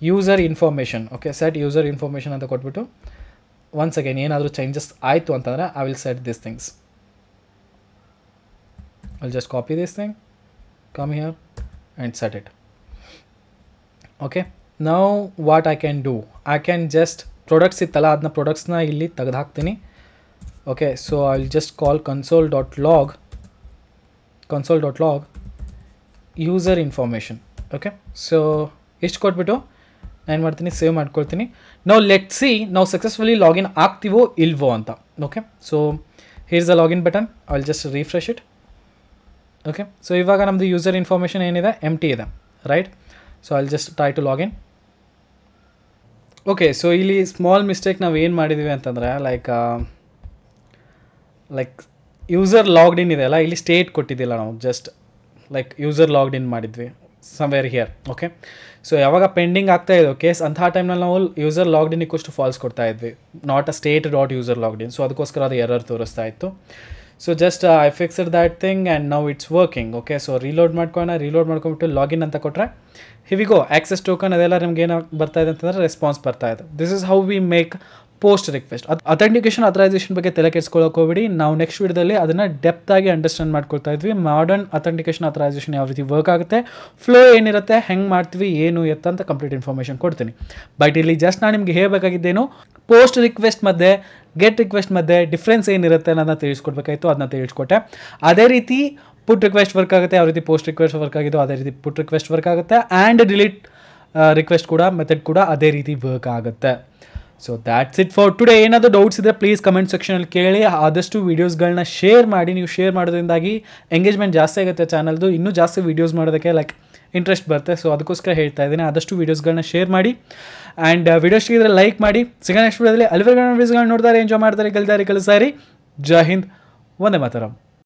[SPEAKER 1] user information. Okay, set user information ಅಂತ ಕೊಟ್ಬಿಟ್ಟು ಒನ್ಸ್ ಅಗೇನ್ ಏನಾದರೂ ಚೇಂಜಸ್ ಆಯಿತು ಅಂತಂದರೆ I will set this things. I will just copy this thing, come here and set it. Okay, now what I can do, I can just products ಇತ್ತಲ್ಲ ಅದನ್ನ ಪ್ರಾಡಕ್ಟ್ಸ್ನ ಇಲ್ಲಿ ತೆಗೆದು ಹಾಕ್ತೀನಿ. Okay, so I will just call console.log user information. Okay, so ಇಷ್ಟು ಕೊಟ್ಬಿಟ್ಟು ನಾನು ಏನು ಮಾಡ್ತೀನಿ, ಸೇವ್ ಮಾಡ್ಕೊಳ್ತೀನಿ. ನಾವು ಲೆಟ್ ಸಿ ನಾವು ಸಕ್ಸಸ್ಫುಲಿ ಲಾಗಿನ್ ಆಗ್ತೀವೋ ಇಲ್ವೋ ಅಂತ. Okay, so here's the login button, I will just refresh it. Okay, so ಇವಾಗ ನಮ್ಮದು ಯೂಸರ್ ಇನ್ಫಾರ್ಮೇಷನ್ ಏನಿದೆ ಎಂಟಿ ಇದೆ, right. So I will just try to login. Okay, so ಇಲ್ಲಿ ಸ್ಮಾಲ್ ಮಿಸ್ಟೇಕ್ ನಾವು ಏನು ಮಾಡಿದ್ದೀವಿ ಅಂತಂದರೆ ಲೈಕ್ ಯೂಸರ್ ಲಾಗ್ಡ್ ಇನ್ ಇದೆಯಲ್ಲ, ಇಲ್ಲಿ ಸ್ಟೇಟ್ ಕೊಟ್ಟಿದ್ದಿಲ್ಲ ನಾವು, just like user logged in ಮಾಡಿದ್ವಿ ಸಮ್ವೇರ್ ಹಿಯರ್. ಓಕೆ, ಸೊ ಯಾವಾಗ ಪೆಂಡಿಂಗ್ ಆಗ್ತಾ ಇದೆ ಕೇಸ್ ಅಂತಹ ಟೈಮ್ನಲ್ಲಿ ನಾವು user logged in equals to false ಕೊಡ್ತಾ ಇದ್ವಿ, not a state dot user logged in. So ಅದಕ್ಕೋಸ್ಕರ ಅದು ಎರರ್ ತೋರಿಸ್ತಾ ಇತ್ತು. So just I fixed that thing and now it's working. Okay, so reload ಮಾಡ್ಕೊಂಬಿಟ್ಟು ಲಾಗಿನ್ ಅಂತ ಕೊಟ್ಟರೆ ಹಿವಿಗೋ ಆಕ್ಸೆಸ್ ಟೋಕನ್ ಅದೆಲ್ಲ ನಿಮ್ಗೆ ಏನು ಬರ್ತಾ ಇದೆ ಅಂತಂದರೆ ರೆಸ್ಪಾನ್ಸ್ ಬರ್ತಾ ಇದೆ. This is how we make post request. Authentication authorisation ಬಗ್ಗೆ ತಲೆ ಕೆಡಿಸ್ಕೊಳ್ಳೋಕೆ ಹೋಗ್ಬಿಡಿ. ನಾವು ನೆಕ್ಸ್ಟ್ ವಿಡಿಯೋದಲ್ಲಿ ಅದನ್ನು ಡೆಪ್ತ್ ಆಗಿ ಅಂಡರ್ಸ್ಟ್ಯಾಂಡ್ ಮಾಡ್ಕೊಳ್ತಾ ಇದ್ವಿ. ಮಾಡರ್ನ್ ಅಥೆಂಟಿಕೇಶನ್ ಅಥರೈಸೇಷನ್ ಯಾವ ರೀತಿ ವರ್ಕ್ ಆಗುತ್ತೆ, ಫ್ಲೋ ಏನಿರುತ್ತೆ, ಹೆಂಗೆ ಮಾಡ್ತೀವಿ, ಏನು ಎತ್ತಂತ ಕಂಪ್ಲೀಟ್ ಇನ್ಫಾರ್ಮೇಷನ್ ಕೊಡ್ತೀನಿ. ಬಟ್ ಇಲ್ಲಿ ಜಸ್ಟ್ ನಾನು ನಿಮಗೆ ಹೇಳಬೇಕಾಗಿದ್ದೇನು, ಪೋಸ್ಟ್ ರಿಕ್ವೆಸ್ಟ್ ಮಧ್ಯೆ ಗೆಟ್ ರಿಕ್ವೆಸ್ಟ್ ಮಧ್ಯೆ ಡಿಫ್ರೆನ್ಸ್ ಏನಿರುತ್ತೆ ಅನ್ನೋದನ್ನ ತಿಳಿಸ್ಕೊಡ್ಬೇಕಾಯಿತು, ಅದನ್ನ ತಿಳಿಸ್ಕೊಟ್ಟೆ. ಅದೇ ರೀತಿ ಪುಟ್ ರಿಕ್ವೆಸ್ಟ್ ವರ್ಕ್ ಆಗುತ್ತೆ, ಯಾವ ರೀತಿ ಪೋಸ್ಟ್ ರಿಕ್ವೆಸ್ಟ್ ವರ್ಕ್ ಆಗಿದ್ದು ಅದೇ ರೀತಿ ಪುಟ್ ರಿಕ್ವೆಸ್ಟ್ ವರ್ಕ್ ಆಗುತ್ತೆ. ಆ್ಯಂಡ್ ಡಿಲೀಟ್ ರಿಕ್ವೆಸ್ಟ್ ಕೂಡ ಮೆಥಡ್ ಕೂಡ ಅದೇ ರೀತಿ ವರ್ಕ್ ಆಗುತ್ತೆ. So that's it for today. ಏನಾದರೂ ಡೌಟ್ಸ್ ಇದ್ದರೆ ಪ್ಲೀಸ್ ಕಮೆಂಟ್ ಸೆಕ್ಷನಲ್ಲಿ ಕೇಳಿ. ಆದಷ್ಟು ವೀಡಿಯೋಸ್ಗಳನ್ನ ಶೇರ್ ಮಾಡಿ. ನೀವು ಶೇರ್ ಮಾಡೋದ್ರಿಂದಾಗಿ ಎಂಗೇಜ್ಮೆಂಟ್ ಜಾಸ್ತಿ ಆಗುತ್ತೆ ಚಾನಲ್ದು, ಇನ್ನೂ ಜಾಸ್ತಿ ವೀಡಿಯೋಸ್ ಮಾಡೋದಕ್ಕೆ ಲೈಕ್ ಇಂಟ್ರೆಸ್ಟ್ ಬರುತ್ತೆ. ಸೊ ಅದಕ್ಕೋಸ್ಕರ ಹೇಳ್ತಾ ಇದ್ದೀನಿ, ಆದಷ್ಟು ವೀಡಿಯೋಸ್ಗಳನ್ನ ಶೇರ್ ಮಾಡಿ. ಆ್ಯಂಡ್ ವಿಡಿಯೋಸ್ ಸಿಗಿದ್ರೆ ಲೈಕ್ ಮಾಡಿ. ಸಿಗೋಣ ನೆಕ್ಸ್ಟ್ ವಿಡಿಯೋದಲ್ಲಿ. ಅಲ್ಲಿವರೆಗೂ ವೀಡಿಯೋಸ್ಗಳನ್ನ ನೋಡ್ತಾರೆ, ಎಂಜಾಯ್ ಮಾಡ್ತಾರೆ, ಕಲಿತಾರೆ, ಕಲಿಸಾರಿ. ಜೈ ಹಿಂದ್, ವಂದೇ ಮಾತರಂ.